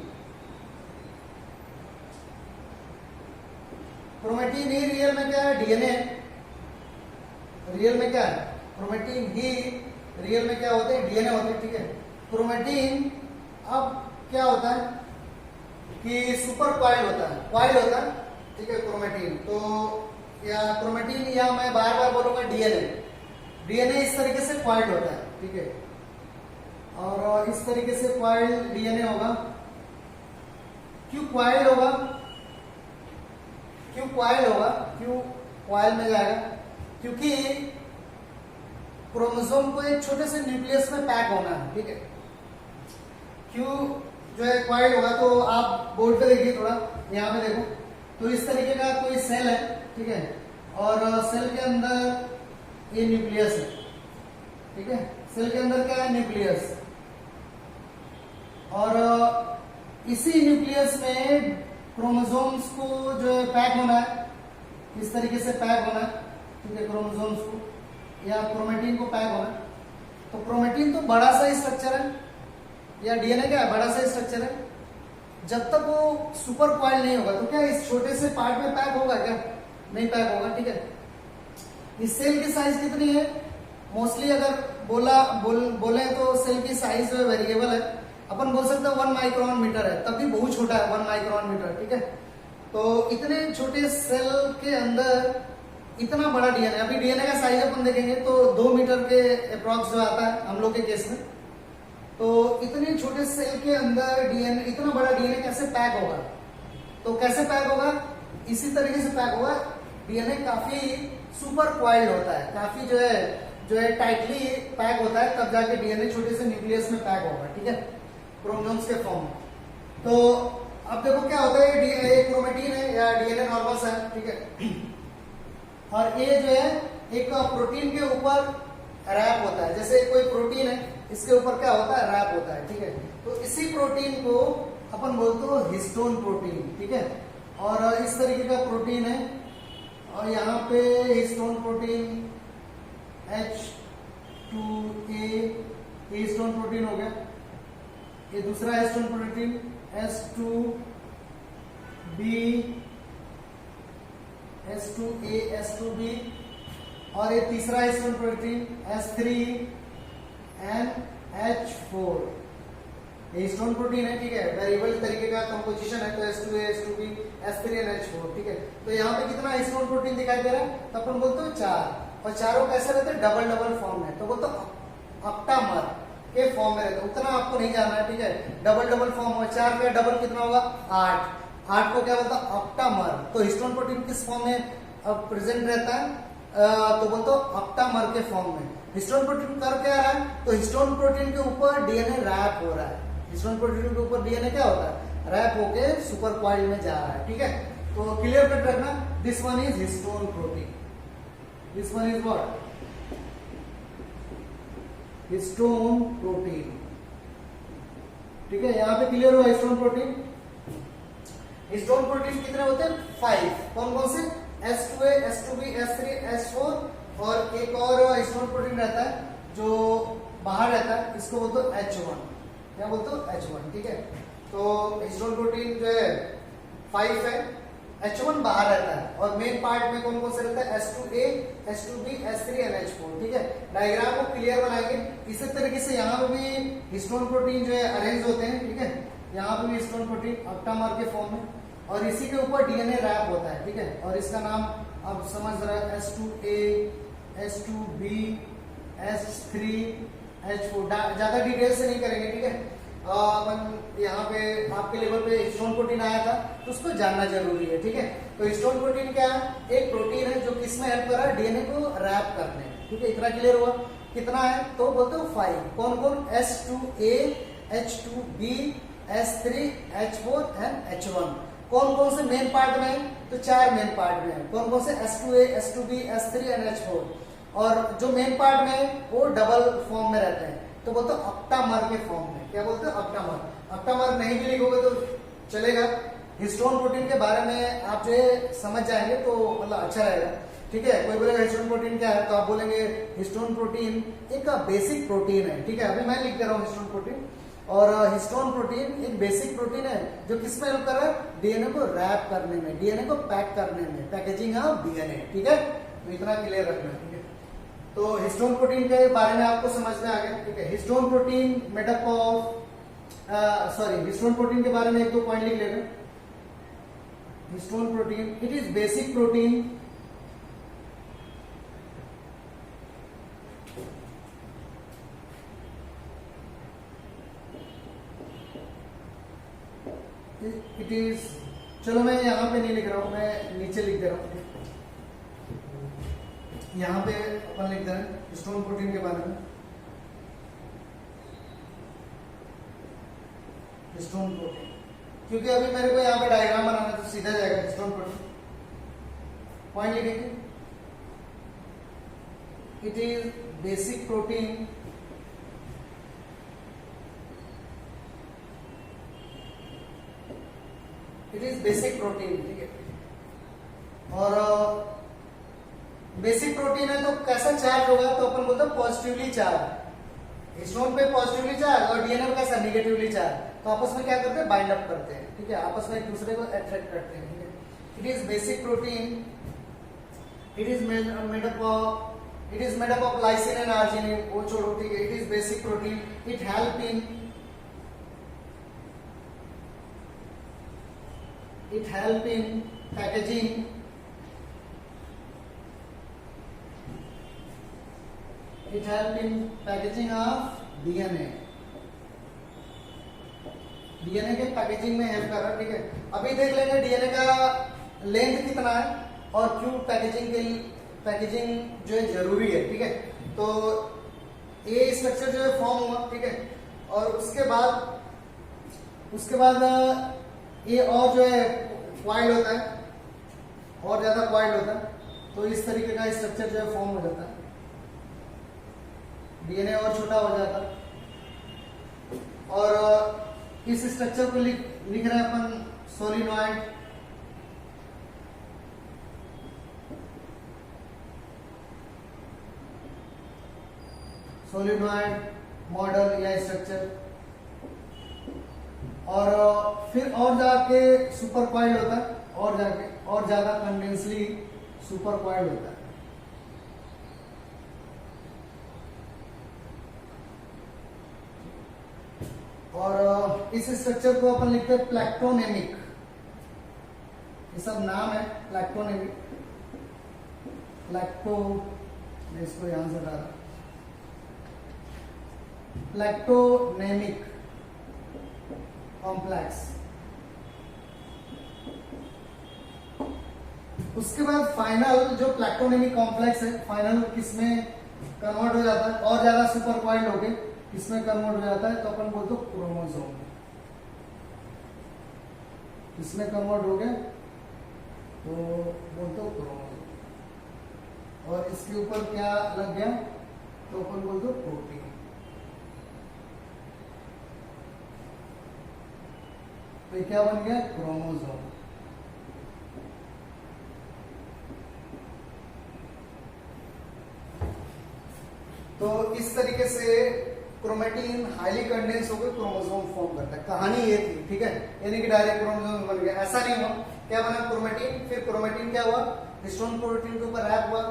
Chromatin he real में क्या है? डीएनए। रियल में क्या है? क्रोमेटिन ही रियल में क्या होते हैं? डीएनए होते हैं। ठीक है, क्रोमेटिन अब क्या होता है कि सुपर क्वाइल होता है, क्वाइल होता है। ठीक है, क्रोमेटिन तो या क्रोमेटिन या मैं बार बार बोलूंगा डीएनए। डीएनए इस तरीके से क्वाइल होता है। ठीक है, और इस तरीके से क्वाइल डीएनए होगा। क्यों क्वाइल होगा? क्यों क्वाइल होगा? क्यों क्वाइल में जाएगा? क्योंकि क्रोमोसोम को एक छोटे से न्यूक्लियस में पैक होना है। ठीक है, क्यों जो है क्वाइल होगा? तो आप बोर्ड पे देखिए, थोड़ा यहाँ पे देखो, तो इस तरीके का कोई सेल है। ठीक है, और सेल के अंदर ये न्यूक्लियस है। ठीक है, सेल के अंदर क्या है? न्यूक्लियस। और इसी न्यूक्लियस में क्रोमोसोम्स को जो है पैक होना है, इस तरीके से पैक होना है। ठीक है, क्रोमोसोम्स को या क्रोमेटिन को पैक होना है। तो क्रोमेटिन तो बड़ा सा स्ट्रक्चर है, या डीएनए क्या है? बड़ा सा स्ट्रक्चर है। जब तक वो सुपर क्वाइल नहीं होगा तो क्या इस छोटे से पार्ट में पैक होगा क्या? नहीं पैक होगा। ठीक है, इस सेल की साइज कितनी है? मोस्टली अगर बोले तो सेल की साइज जो है वेरिएबल है। अपन बोल सकते हैं 1 माइक्रोन मीटर है, तब भी बहुत छोटा है 1 माइक्रोन मीटर। ठीक है, तो इतने छोटे सेल के अंदर इतना बड़ा डीएनए, अभी डीएनए का साइज अपन देखेंगे तो 2 मीटर के अप्रॉक्स जो आता है हम लोग के केस में। तो इतने छोटे सेल के अंदर डीएनए, इतना बड़ा डीएनए कैसे पैक होगा? तो कैसे पैक होगा? इसी तरीके से पैक होगा। डीएनए काफी सुपर क्वाइल्ड होता है, काफी जो है टाइटली पैक होता है, तब जाके डीएनए छोटे से न्यूक्लियस में पैक होगा, ठीक है, क्रोमोसोम्स के फॉर्म में। तो अब देखो क्या होता है, ये क्रोमेटिन है या डीएनए नॉर्मल्स है, ठीक है, और ये जो है एक प्रोटीन के ऊपर रैप होता है। जैसे कोई प्रोटीन है, इसके ऊपर क्या होता है, रैप होता है, ठीक है। तो इसी प्रोटीन को अपन बोलते हो हिस्टोन प्रोटीन, ठीक है। और इस तरीके का प्रोटीन है, और यहाँ पे हिस्टोन प्रोटीन H2A, ये हिस्टोन प्रोटीन हो गया। ये दूसरा हिस्टोन प्रोटीन H2A, H2B, और ये तीसरा हिस्टोन प्रोटीन H3NH4, ये हिस्टोन प्रोटीन है, ठीक है, वेरिएबल तरीके का कंपोजिशन है। तो H2A, H2B, H3NH4, ठीक है। तो यहाँ पे कितना हिस्टोन प्रोटीन दिखाई दे रहा है? तो अपन बोलते हो 4, और चारों कैसे रहते हैं? डबल डबल फॉर्म में। तो बोलते ऑक्टामर के फॉर्म में रहते, उतना आपको नहीं जानना है, ठीक है। डबल डबल फॉर्म हो, 4 का डबल कितना होगा? 8 को क्या बोलता है? ऑक्टामर। तो हिस्टोन प्रोटीन किस फॉर्म में प्रेजेंट रहता है? तो बोलते ऑक्टामर के फॉर्म में। हिस्टोन प्रोटीन कर क्या रहा है? तो हिस्टोन प्रोटीन के ऊपर डीएनए रैप हो रहा है। हिस्टोन प्रोटीन के ऊपर डीएनए क्या होता है? रैप होके सुपर क्वाइल में जा रहा है, ठीक है। तो क्लियर कट रखना, this one is histone protein, this one is what? Histone protein, ठीक है। यहाँ पे क्लियर हुआ हिस्टोन प्रोटीन। हिस्टोन प्रोटीन कितने होते हैं? 5। कौन कौन से? H2A, H2B, H3, H4, और एक और हिस्टोन प्रोटीन रहता है जो बाहर रहता है, इसको बोलते हो H1। क्या बोलते हो? H1, ठीक है। तो हिस्टोन प्रोटीन जो है 5 है, H1 बाहर रहता है, और मेन पार्ट में कौन कौन से रहता है? H2A, H2B, H3 और H4, ठीक है। डायग्राम को क्लियर बनाएंगे। इसी तरीके से यहाँ पे भी हिस्टोन प्रोटीन जो है अरेंज होते हैं, ठीक है। यहाँ पे भी हिस्टोन प्रोटीन ऑक्टामर के फॉर्म में, और इसी के ऊपर डीएनए रैप होता है, ठीक है। और इसका नाम आप समझ रहे हैं, H2A, H2B, H3, H4। ज्यादा डिटेल से नहीं करेंगे, ठीक है। अपन यहाँ पे आपके लेवल पे हिस्टोन प्रोटीन आया था, तो उसको जानना जरूरी है, ठीक है। तो हिस्टोन प्रोटीन क्या है? एक प्रोटीन है जो किसमें हेल्प कर रहा है? डीएनए को रैप करने, ठीक है। इतना क्लियर हुआ? कितना है? तो बोलते हो 5। कौन कौन? H2A, H2B, H3, H4 and H1। कौन कौन से मेन पार्ट में है? तो 4 मेन पार्ट में है। कौन कौन से? H2A, H2B, H3 and H4। और जो मेन पार्ट में है वो डबल फॉर्म में रहते हैं, तो बोलते हैं ऑक्टामर के फॉर्म में। क्या बोलते हैं? ऑक्टामर। ऑक्टामर नहीं भी लिखोगे तो चलेगा। हिस्टोन प्रोटीन के बारे में आप जो है समझ जाएंगे तो मतलब अच्छा रहेगा, ठीक है। कोई बोलेगा हिस्टोन प्रोटीन क्या है, तो आप बोलेंगे हिस्टोन प्रोटीन एक बेसिक प्रोटीन है, ठीक है। अभी मैं लिख दे रहा हूँ हिस्टोन प्रोटीन। और हिस्टोन प्रोटीन एक बेसिक प्रोटीन है जो किस में हेल्प कर रहा है? डीएनए को रैप करने में, डीएनए को पैक करने में, पैकेजिंग ऑफ डीएनए, ठीक है। तो इतना क्लियर रखना, ठीक है। तो हिस्टोन प्रोटीन के बारे में आपको समझ में आ गया, ठीक है। Histone protein made up of histone protein के बारे में 1-2 पॉइंट लिख लेना। Histone protein, it is basic protein it is, चलो मैं यहाँ पे नहीं लिख रहा हूं, मैं नीचे लिख दे रहा हूं। यहाँ पे अपन लिख दे रहे हैं हिस्टोन प्रोटीन के बारे में। हिस्टोन प्रोटीन, क्योंकि अभी मेरे को यहाँ पे डायग्राम बनाना है तो सीधा जाएगा हिस्टोन प्रोटीन। पॉइंट लिखेंगे, it is basic protein it is basic protein, ठीक है। और बेसिक प्रोटीन है तो कैसा चार्ज होगा? तो अपन बोलते हैं पॉजिटिवली चार्ज। हिस्टोन पे पॉजिटिवली चार्ज और डीएनए कैसा? Negatively charge. तो आपस में क्या करते हैं? बाइंड अप करते हैं, ठीक है। आपस में एक दूसरे को अट्रैक्ट करते हैं, ठीक है। It is basic protein, it is made up of lysine and arginine, वो छोड़ो, ठीक है। It is basic protein, it help in it help in packaging of DNA. DNA के पैकेजिंग में हेल्प कर रहा है, ठीक है। अभी देख लेंगे डीएनए का लेंथ कितना है और क्यों पैकेजिंग जो है जरूरी है, ठीक है। तो ये स्ट्रक्चर जो है फॉर्म हुआ, ठीक है। और उसके बाद ये और जो है क्वाइल्ड होता है, और ज्यादा क्वाइल्ड होता है, तो इस तरीके का स्ट्रक्चर जो है फॉर्म हो जाता है, डीएनए और छोटा हो जाता है। और इस स्ट्रक्चर को लिख रहे हैं अपन सोलिनॉइड मॉडल या स्ट्रक्चर। और फिर और जाके सुपर कॉइल होता है, और ज्यादा कंडेंसली सुपर कॉइल होता है। और इस स्ट्रक्चर को अपन लिखते हैं प्लैक्टोनेमिक। ये सब नाम है प्लैक्टोनेमिक। मैं इसको यहां से डाला, प्लैक्टोनेमिक कॉम्प्लेक्स। उसके बाद फाइनल जो प्लैक्टोनेमिक कॉम्प्लेक्स है, फाइनल किसमें कन्वर्ट हो जाता है, और ज्यादा सुपर कॉइल हो गए किसमें कन्वर्ट हो जाता है, तो अपन बोलते क्रोमोसोम। इसमें कन्वर्ट हो गए तो बोलते क्रोमोसोम। और इसके ऊपर क्या लग गया, तो अपन बोलते प्रोटीन। तो क्या बन गया, क्रोमोसोम। तो इस तरीके से क्रोमेटिन हाईली कंडेंस होकर क्रोमोसोम फॉर्म करता है। कहानी ये थी, ठीक है। यानी कि डायरेक्ट क्रोमोसोम बन गया, ऐसा नहीं हुआ। क्या बना, क्रोमेटिन, फिर क्रोमेटिन क्या हुआ, हिस्टोन प्रोटीन के ऊपर रैप हुआ,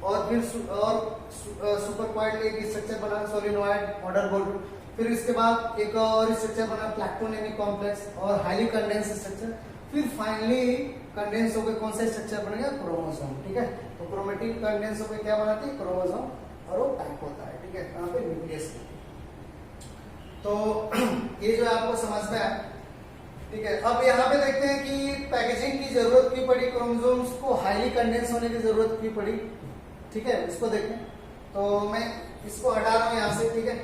और फिर सुपर कॉइल्ड एक स्ट्रक्चर बना सोलिनॉइड मॉडल बोल। फिर इसके बाद एक और स्ट्रक्चर बना प्लैक्टोनेमिक कॉम्प्लेक्स और हाईली कंडेंस स्ट्रक्चर। फिर फाइनली कंडेंस होकर कौन सा स्ट्रक्चर बनेगा, क्रोमोसोम, ठीक है। तो क्रोमेटिन कंडेंस होकर क्या बनाती है, क्रोमोसोम, और वो पैक होता है, ठीक है, यहाँ पे न्यूक्लियस। तो ये जो आपको समझ में आया, ठीक है। अब यहाँ पे देखते हैं कि पैकेजिंग की जरूरत क्यों पड़ी, क्रोमोसोम्स को हाईली कंडेंस होने की जरूरत क्यों पड़ी, ठीक है। इसको देखें, तो मैं इसको हटा रहा हूँ यहाँ से, ठीक है।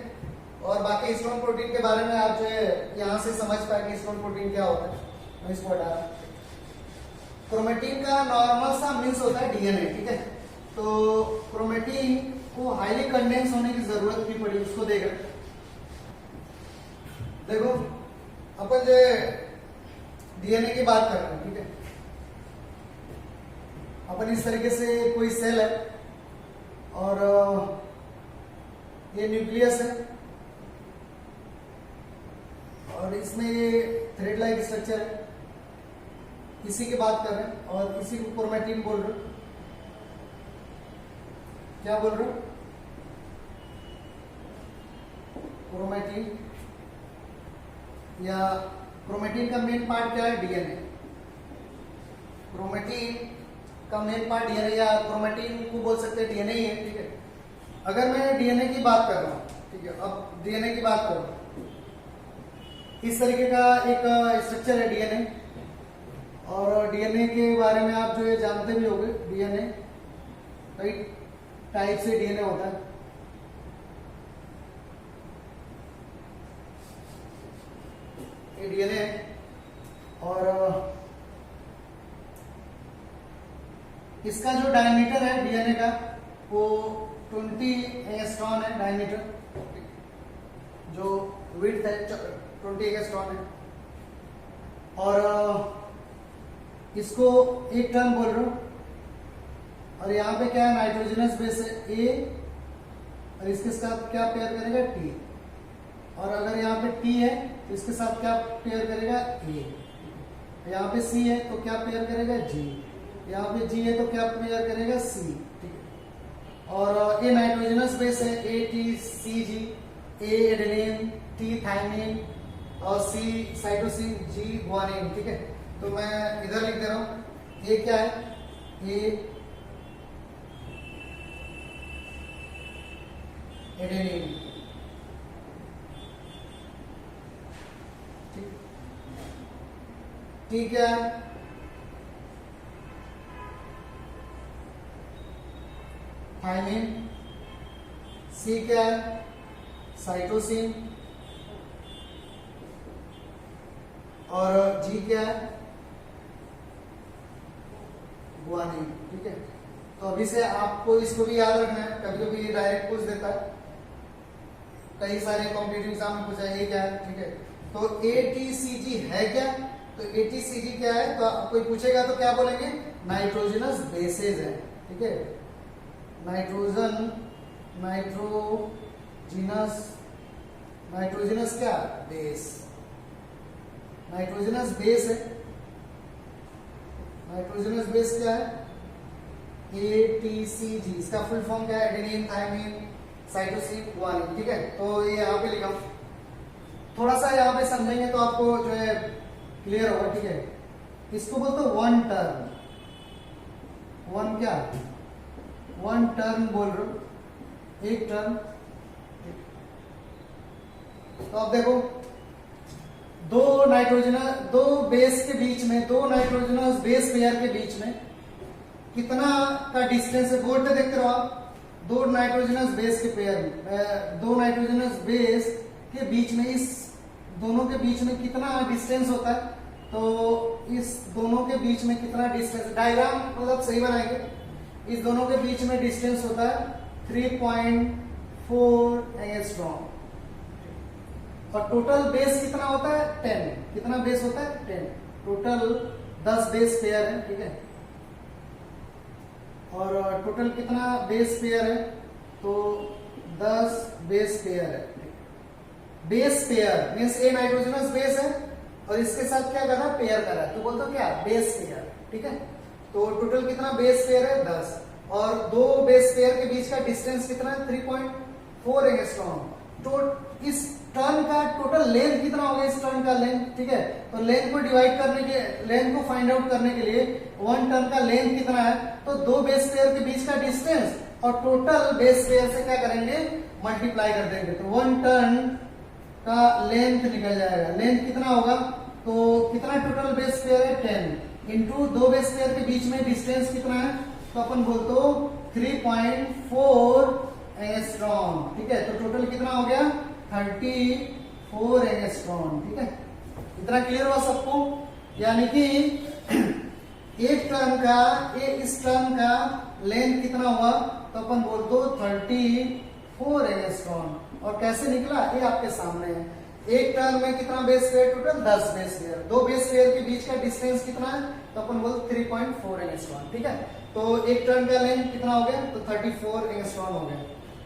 और बाकी हिस्टोन प्रोटीन के बारे में आप जो है यहाँ से समझ पाए कि हिस्टोन प्रोटीन क्या होता है। मैं इसको हटा रहा हूँ। क्रोमेटिन का नॉर्मल सा मीन्स होता है डीएनए, ठीक है। तो क्रोमेटिन को हाईली कंडेंस होने की जरूरत क्यों पड़ी, उसको देख रहे। देखो अपन जो डीएनए की बात कर रहे हैं, ठीक है। अपन इस तरीके से कोई सेल है और ये न्यूक्लियस है और इसमें ये थ्रेड लाइक स्ट्रक्चर है। इसी की बात कर रहे हैं और इसी को क्रोमेटिन बोल रहे हो। क्या बोल रहे हो, क्रोमेटिन। या क्रोमेटिन का मेन पार्ट क्या है, डीएनए। क्रोमेटिन का मेन पार्ट डीएनए, या क्रोमेटिन को बोल सकते हैं डीएनए ही है, ठीक है। अगर मैं डीएनए की बात कर रहा हूं, ठीक है। अब डीएनए की बात करो, इस तरीके का एक स्ट्रक्चर है डीएनए। और डीएनए के बारे में आप जो ये जानते भी होंगे, डीएनए कई टाइप से डीएनए होता है। ये डीएनए और इसका जो डायमीटर है डीएनए का वो 20 एंगस्ट्रॉन है डायमीटर। जो विड्थ है 20 एंगस्ट्रॉन है। और इसको एक टर्म बोल रहा हूं। और यहाँ पे क्या है, नाइट्रोजनस बेस है ए, और इसके साथ क्या पेयर करेगा, टी। और अगर यहाँ पे टी है तो इसके साथ क्या पेयर करेगा, ए। यहाँ पे सी है तो क्या पेयर करेगा, जी। यहाँ पे जी है तो क्या पेयर करेगा, सी, ठीक है। और ये नाइट्रोजनस बेस है, A T C G, A adenine, T thymine और सी साइटोसिन, जी ग्वानिन, ठीक है। तो मैं इधर लिख दे रहा हूं, ये क्या है, ये एडेनिन, ठीक है, थाइमिन, सी क्या है, साइटोसिन, और जी क्या है, गुआनिन, ठीक है। तो अभी से आपको इसको भी याद रखना है, कभी कभी डायरेक्ट पूछ देता है, कई सारे कॉम्पिटिटिव एग्जाम में पूछा ये क्या है, ठीक है। तो ATCG है क्या, तो ATCG क्या है, तो कोई पूछेगा तो क्या बोलेंगे, नाइट्रोजनस बेसेज है, ठीक है, नाइट्रोजनस क्या, बेस, नाइट्रोजनस बेस है, नाइट्रोजनस बेस क्या है, ATCG, इसका फुल फॉर्म क्या है, एडेनिन, थाइमिन, साइटोसिन, गुआनिन, ठीक है। तो ये यहाँ पे लिखा, थोड़ा सा यहाँ पे समझेंगे तो आपको जो है क्लियर होगा, ठीक है। इसको बोलते हो वन टर्न, वन क्या, वन टर्न बोल रहे हो, एक टर्न। तो अब देखो, दो बेस के बीच में, दो नाइट्रोजनस बेस पेयर के बीच में कितना का डिस्टेंस है, बोर्ड पे देखते रहो आप, दो नाइट्रोजनस बेस के पेयर में, दो नाइट्रोजनस बेस के बीच में, इस दोनों के बीच में कितना डिस्टेंस होता है, तो इस दोनों के बीच में कितना डिस्टेंस, डायग्राम मतलब सही बनाएंगे, इस दोनों के बीच में डिस्टेंस होता है 3.4 एंगस्ट्रॉम, और टोटल बेस कितना होता है 10, कितना बेस होता है 10, टोटल 10 बेस पेयर है, ठीक है। और टोटल कितना बेस पेयर है, तो 10 बेस पेयर है, बेस पेयर मीन्स ए नाइट्रोजनस बेस है और इसके साथ क्या करा, पेयर करा, तो बोलते हो क्या, बेस पेयर, ठीक है। तो टोटल कितना बेस पेयर है 10, और दो बेस पेयर के बीच का डिस्टेंस कितना है 3.4 एंगस्ट्रॉम। तो इस टर्न का टोटल लेंथ कितना होगा, इस टर्न का लेंथ, ठीक है। तो लेंथ को डिवाइड करने के, लेंथ को फाइंड आउट करने के लिए वन टर्न का लेंथ कितना है, तो दो बेस पेयर के बीच का डिस्टेंस और टोटल बेस पेयर से क्या करेंगे, मल्टीप्लाई कर देंगे, तो वन टर्न का लेंथ निकल जाएगा। लेंथ कितना होगा, तो कितना टोटल बेस पेयर है 10 इंटू दो बेस पेयर के बीच में डिस्टेंस कितना है, तो अपन बोलते हो 3.4 एंगस्ट्रॉम, ठीक है। तो टोटल कितना हो गया 34 एंगस्ट्रॉम, ठीक है। इतना क्लियर हुआ सबको, यानी कि एक टर्न का, इस टर्न का लेंथ कितना हुआ, तो अपन बोलते हो 34 एंगस्ट्रॉम। और कैसे निकला, ये आपके सामने है। एक टर्न में कितना base pair, total 10 base pair, दो बेस पेयर के बीच का डिस्टेंस कितना है, तो अपन बोलते 3.4 एंगस्ट्रॉम, ठीक है। तो एक टर्न का लेंथ कितना हो गया, तो 34 एंगस्ट्रॉम हो गया,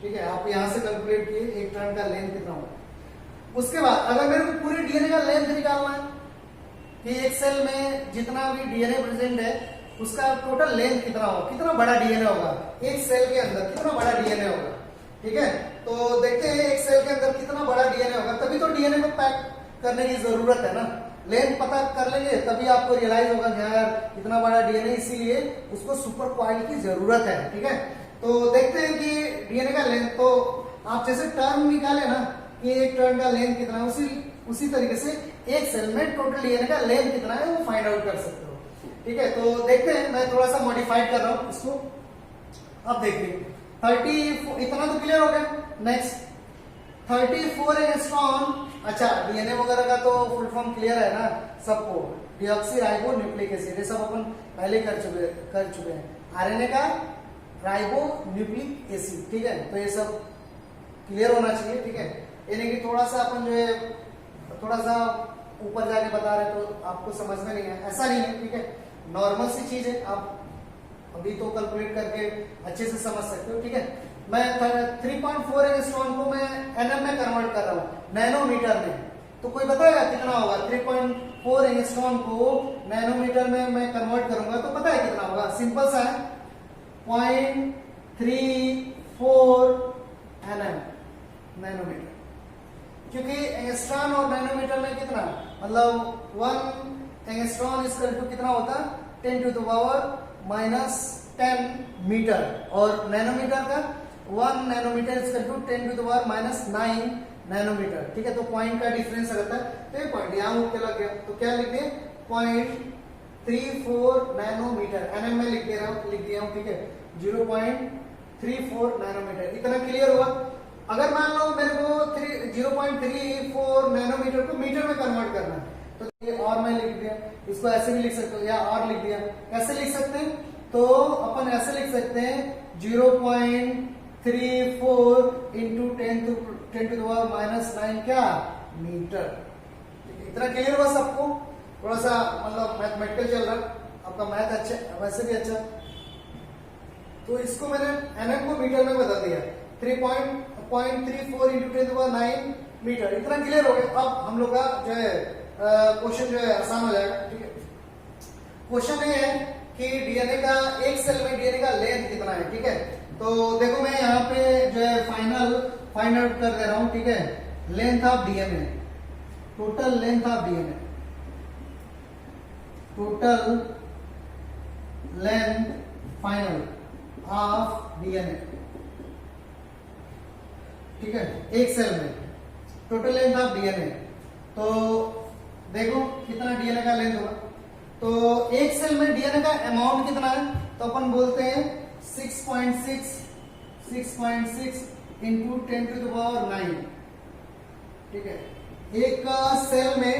ठीक है। आप यहां से कैलकुलेट किए एक टर्न का लेंथ कितना होगा। उसके बाद अगर मेरे को पूरे डीएनए का लेंथ निकालना है कि एक सेल में जितना भी डीएनए प्रेजेंट है उसका टोटल लेंथ कितना होगा, कितना बड़ा डीएनए होगा, एक सेल के अंदर कितना बड़ा डीएनए होगा, ठीक है। तो देखते हैं एक सेल के अंदर कितना बड़ा डीएनए होगा, तभी तो डीएनए को पैक करने की जरूरत है ना। लेंथ पता कर लेंगे तभी आपको रियलाइज होगा कि यार इतना बड़ा डीएनए, इसीलिए उसको सुपर कॉइल की जरूरत है, ठीक है। तो देखते हैं कि डीएनए का लेंथ, तो आप जैसे टर्न निकाले ना कि एक टर्न का लेंथ कितना है, उसी तरीके से एक सेल में टोटल डीएनए का लेंथ कितना है वो फाइंड आउट कर सकते हो, ठीक है। तो देखते हैं, मैं थोड़ा सा मॉडिफाइड कर रहा हूं इसको। अब देखिए 30, इतना तो क्लियर हो गया। नेक्स्ट 34 एंगस्ट्रॉम, अच्छा डीएनए वगैरह का तो फुल फॉर्म क्लियर है ना सबको, डीऑक्सीराइबो न्यूक्लिक एसिड, ये सब अपन पहले कर चुके हैं। आरएनए का राइबो न्यूक्लिक एसिड, ठीक है। तो ये सब क्लियर होना चाहिए, ठीक है। यानी कि थोड़ा सा अपन जो है थोड़ा सा ऊपर जाके बता रहे तो आपको समझ में नहीं है, ऐसा नहीं है, ठीक है। नॉर्मल सी चीज है, आप अभी तो कैलकुलेट करके अच्छे से समझ सकते हो, ठीक है। मैं 3.4 एंगस्ट्रॉम को मैं एनएम में कन्वर्ट कर रहा हूं, नैनोमीटर में, तो कोई बताएगा कितना होगा। 3.4 एंगस्ट्रॉम को नैनोमीटर में मैं कन्वर्ट करूंगा तो पता है कितना होगा, सिंपल सा है 0.34 एनएम नैनोमीटर, क्योंकि एंगस्ट्रॉम और नैनोमीटर में कितना, मतलब 1 एंगस्ट्रॉन इक्वल टू कितना होता है 10 to the power minus 10 metre, और नैनोमीटर का 1 nanometre equal to 10 to the power minus 9 nanometre. ठीक है, तो पॉइंट का डिफरेंस रहता है, तो ये पॉइंट यहाँ क्या लग गया, तो क्या लिख दिए 0.34 नैनोमीटर, एनएम में लिख दिया हूँ। ठीक है, 0.34 नैनोमीटर। इतना क्लियर हुआ। अगर मान लो मेरे को 0.34 नैनोमीटर को मीटर में कन्वर्ट करना है, तो ये और मैं लिख दिया, इसको ऐसे भी लिख सकते हो या और लिख दिया। कैसे लिख सकते हैं, तो अपन ऐसे लिख सकते हैं 0.34 into 10 to the power minus 9 क्या मीटर। इतना क्लियर हुआ सबको? थोड़ा सा मतलब मैथमेटिकल चल रहा, आपका मैथ अच्छा, वैसे भी अच्छा। तो इसको मैंने एनएम को मीटर में बदल दिया, 3.34 into 10 to the power 9 metre. इतना क्लियर हो गया। अब हम लोग का जो है क्वेश्चन जो है आसान हो जाएगा। ठीक है, क्वेश्चन ये है कि डीएनए का एक सेल में डीएनए का लेंथ कितना है। ठीक है, तो देखो मैं यहाँ पे जो है फाइंड आउट कर दे रहा हूं। ठीक है, length of DNA, total length of DNA, total length final of DNA. ठीक है, एक सेल में टोटल लेंथ ऑफ डीएनए, तो देखो कितना डीएनए का लेंथ होगा। तो एक सेल में डीएनए का अमाउंट कितना है, तो अपन बोलते हैं 6.6 इंटू 10 टू द पावर 9। ठीक है, एक सेल में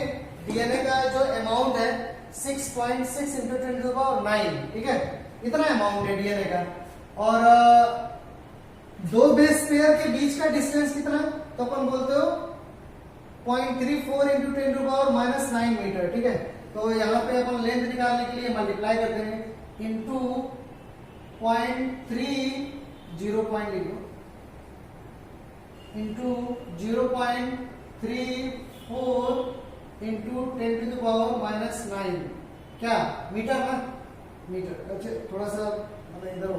डीएनए का जो अमाउंट है 6.6 इंटू 10 टू द पावर 9। ठीक है, इतना अमाउंट है डीएनए का। और दो बेस पेयर के बीच का डिस्टेंस कितना है, तो अपन बोलते हो 0.34 into 10 to the power minus 9 metre. ठीक है, तो यहाँ पे अपन लेंथ निकालने के लिए मल्टीप्लाई कर देंगे इंटू 0.30 पॉइंट लिख लो into 0.34 into 10 to the power minus 9 क्या मीटर ना, मीटर। अच्छा थोड़ा सा मतलब इधर हो,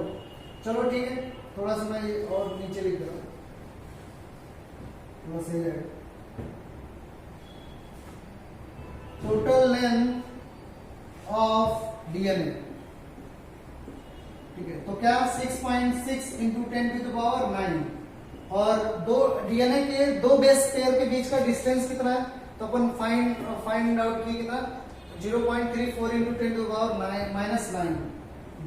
चलो ठीक है, थोड़ा सा मैं और नीचे लिख दे रहा हूँ, थोड़ा सही रहेगा। टोटल लेंथ ऑफ डीएनए, ठीक है, तो क्या 6.6 इंटू 10 टू द पावर 9, और दो डीएनए के दो बेस पेयर के बीच का डिस्टेंस कितना है, तो अपन फाइंड आउट की कितना 0.34 into 10 to the power minus 9,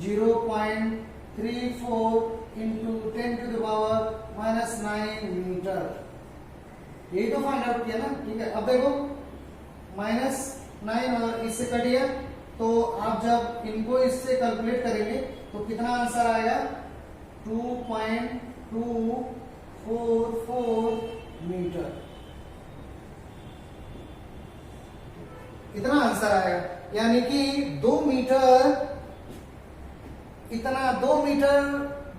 0.34 into 10 to the power minus 9 metre. यही तो फाइंड आउट किया ना। ठीक है, अब देखो -9 और इससे कटिए, तो आप जब इनको इससे कैलकुलेट करेंगे तो कितना आंसर आएगा 2.244 मीटर, इतना आंसर आएगा। यानी कि 2 मीटर, इतना 2 मीटर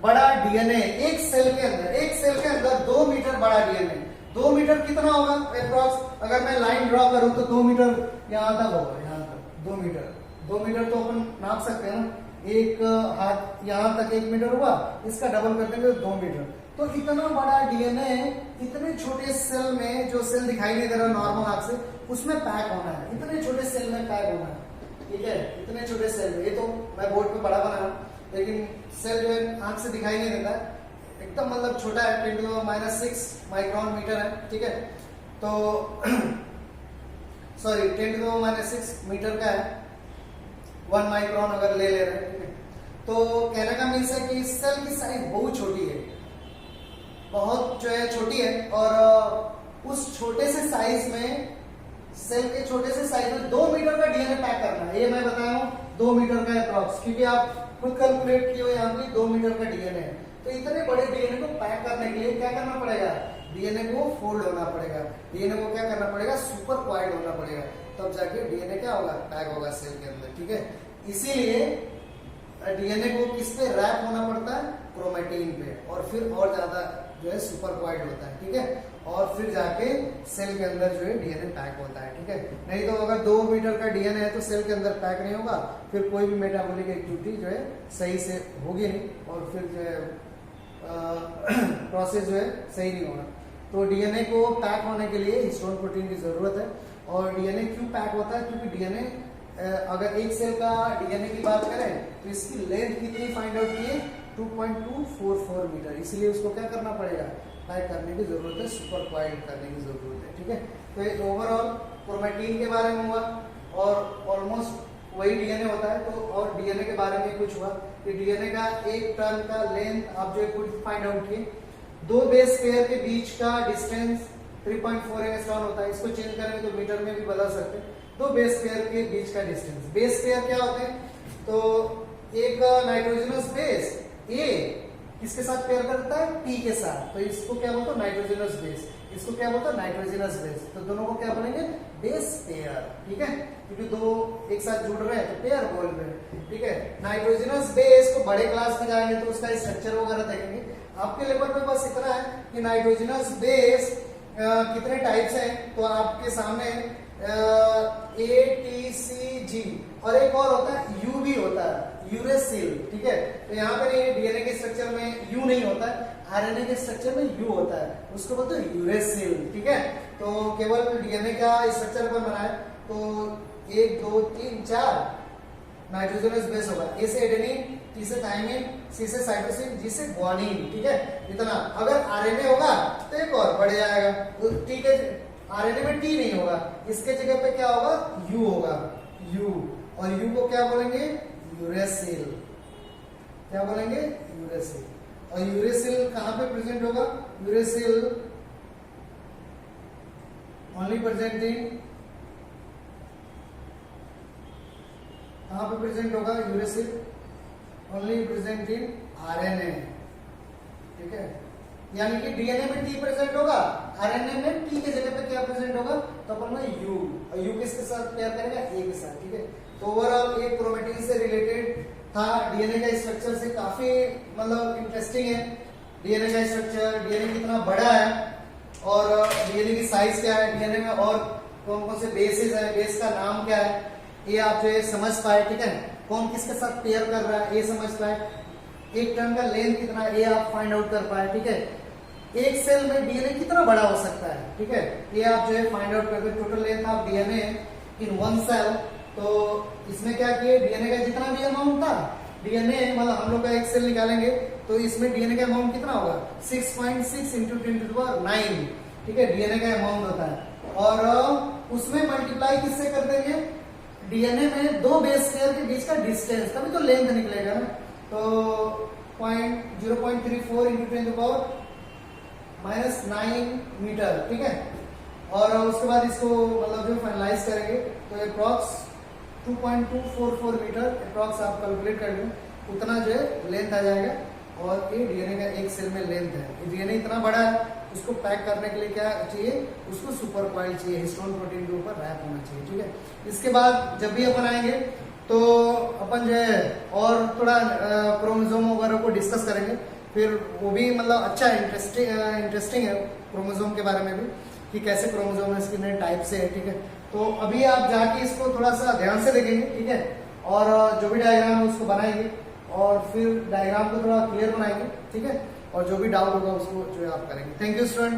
बड़ा डीएनए एक सेल के अंदर, 2 मीटर बड़ा डीएनए। 2 मीटर कितना होगा अप्रॉक्स, अगर मैं लाइन ड्रॉ करूं तो 2 मीटर यहां तक होगा, यहां तक 2 मीटर तो अपन नाप सकते हैं ना, एक हाथ यहां तक 1 मीटर हुआ, इसका डबल कर देंगे तो 2 मीटर। तो इतना बड़ा डीएनए इतने छोटे सेल में, जो सेल दिखाई नहीं दे रहा नॉर्मल आंख से, उसमें पैक होना है, इतने छोटे सेल में पैक होना है। ठीक है, इतने छोटे सेल में, ये तो मैं बोर्ड पे बड़ा बना रहा हूं, लेकिन सेल जो है आंख से दिखाई नहीं देता, एकदम मतलब छोटा है, 10⁻⁶ माइक्रोन मीटर है। ठीक है, तो सॉरी 10⁻⁶ मीटर का है, 1 माइक्रोन अगर ले रहे हैं। ठीक है, तो कहने का मीन्स है कि सेल की साइज बहुत छोटी है, बहुत जो है छोटी है, और उस छोटे से साइज में, सेल के छोटे से साइज में 2 मीटर का डीएनए पैक करना है। ये मैं बताया हूँ 2 मीटर का अप्रॉक्स, क्योंकि आप खुद कैलकुलेट किए हो, यहाँ पे 2 मीटर का डीएनए है। तो इतने बड़े डीएनए को पैक करने के लिए क्या करना पड़ेगा, डीएनए को फोल्ड होना पड़ेगा, डीएनए को क्या करना पड़ेगा, सुपर क्वाइड होना पड़ेगा, तब जाके डीएनए क्या होगा, पैक होगा सेल के अंदर। ठीक है, इसीलिए डीएनए को किस पे रैप होना पड़ता है, क्रोमेटिन पे, और फिर और ज्यादा जो है सुपर क्वाइड होता है। ठीक है, और फिर जाके सेल के अंदर जो है डीएनए पैक होता है। ठीक है, नहीं तो अगर 2 मीटर का डीएनए है तो सेल के अंदर पैक नहीं होगा, फिर कोई भी मेटाबॉलिक एक्टिविटी जो है सही से होगी नहीं, और फिर जो है प्रोसेस जो है सही नहीं होगा। तो डीएनए को पैक होने के लिए हिस्टोन प्रोटीन की जरूरत है। और डीएनए क्यों पैक होता है, क्योंकि डीएनए अगर एक सेल का डीएनए की बात करें तो इसकी लेंथ कितनी फाइंड आउट की है, 2.244 मीटर। इसलिए उसको क्या करना पड़ेगा, पैक करने की जरूरत है, सुपर क्वाइल्ड करने की जरूरत है। ठीक है, तो ये ओवरऑल क्रोमेटिन के बारे में हुआ और ऑलमोस्ट वही डीएनए होता है। तो और डीएनए के बारे में कुछ हुआ कि डीएनए का एक टर्न का लेंथ आप जो कुछ फाइंड आउट किए। दो बेस पेयर के बीच का डिस्टेंस 3.4 एंगस्ट्रॉन होता है। इसको चेंज करेंगे तो मीटर में भी बदल सकते हैं। दो बेस पेयर के बीच का डिस्टेंस, बेस पेयर क्या होते हैं, तो एक नाइट्रोजनस बेस ए किसके साथ पेयर करता है, टी के साथ, तो इसको क्या बोलते हैं, नाइट्रोजनस बेस। इसको क्या बोलते हैं, नाइट्रोजनस बेस। तो दोनों को क्या बोलेंगे, बेस पेयर। ठीक है, क्योंकि दो एक साथ जुड़ रहे हैं तो पेयर बोल रहे हैं। ठीक है, नाइट्रोजनस बेस को बड़े क्लास में जाएंगे तो उसका स्ट्रक्चर वगैरह देखेंगे। आपके लेवल पे बस इतना है कि नाइट्रोजनस बेस कितने टाइप्स हैं, तो आपके सामने ATCG और एक और होता है U भी होता है, यूरेसिल। ठीक है, तो यहाँ पर ये डीएनए के स्ट्रक्चर में U नहीं होता है, आरएनए के स्ट्रक्चर में U होता है, उसको बोलते हैं यूरेसिल। ठीक है, तो केवल डीएनए का स्ट्रक्चर पर बना है तो 1 2 3 4 नाइट्रोजनस बेस होगा। ए से एडेनिन, टी से थाइमिन, सी से साइटोसिन, जी से ग्वानिन। ठीक है, इतना। अगर आरएनए होगा तो एक और बढ़ जाएगा, ठीक है, आरएनए में टी नहीं होगा, इसके जगह पे क्या होगा, यू होगा, यू। और यू को क्या बोलेंगे, यूरेसिल। क्या बोलेंगे, यूरेसिल। और यूरेसिल कहां पे प्रेजेंट होगा, यूरेसिल ओनली प्रेजेंट इन, कहां पे प्रेजेंट होगा, uracil only present in RNA. ठीक है, यानी कि डीएनए में टी प्रेजेंट होगा, आरएनए में टी के जगह पे क्या प्रेजेंट होगा, तो अपन में यू। और यू किसके साथ पेयर करेगा, ए के साथ। ठीक है, तो ओवरऑल एक क्रोमेटिन से रिलेटेड था। डीएनए का स्ट्रक्चर से काफी मतलब इंटरेस्टिंग है डीएनए का स्ट्रक्चर, डीएनए कितना बड़ा है और डीएनए की साइज क्या है, डीएनए में और कौन कौन से बेसेस है, बेस का नाम क्या है, ये आप जो है समझ पाए। ठीक है, कौन किसके साथ पेयर कर रहा है ये समझ पाए, एक टर्न का लेंथ कितना है ये आप फाइंड आउट कर पाए। ठीक है, एक सेल में डीएनए कितना बड़ा हो सकता है। ठीक है, ये आप जो है फाइंड आउट करके total length of DNA in one cell. तो इसमें क्या किए, डीएनए का जितना भी अमाउंट था, डीएनए मतलब हम लोग का एक सेल निकालेंगे तो इसमें डीएनए का अमाउंट कितना होगा, 6.6 इंटू 10⁹। ठीक है, डीएनए का अमाउंट होता है और उसमें मल्टीप्लाई किससे कर देंगे, डीएनए में दो बेस पेयर के बीच का डिस्टेंस, तभी तो लेंथ निकलेगा ना। तो 0.34 इंटू 10⁻⁹ मीटर। ठीक है, और उसके बाद इसको मतलब जो फाइनलाइज करेंगे तो अप्रॉक्स 2.244 मीटर अप्रॉक्स आप कैलकुलेट कर लें, उतना जो है लेंथ आ जाएगा। और ये डीएनए का एक सेल में लेंथ है। डीएनए इतना बड़ा है, उसको पैक करने के लिए क्या चाहिए, उसको सुपर क्वाइल चाहिए, हिस्टोन प्रोटीन के ऊपर रैप होना चाहिए। ठीक है, इसके बाद जब भी अपन आएंगे तो अपन जो है और थोड़ा क्रोमोसोम वगैरह को डिस्कस करेंगे, फिर वो भी मतलब अच्छा इंटरेस्टिंग है क्रोमोसोम के बारे में भी, कि कैसे क्रोमोसोम है, कितने टाइप से है। ठीक है, तो अभी आप जाके इसको थोड़ा सा ध्यान से देखेंगे। ठीक है, और जो भी डायग्राम है उसको बनाएंगे और फिर डायग्राम को थोड़ा क्लियर बनाएंगे। ठीक है, और जो भी डाउट होगा उसको जो है आप करेंगे। Thank you student.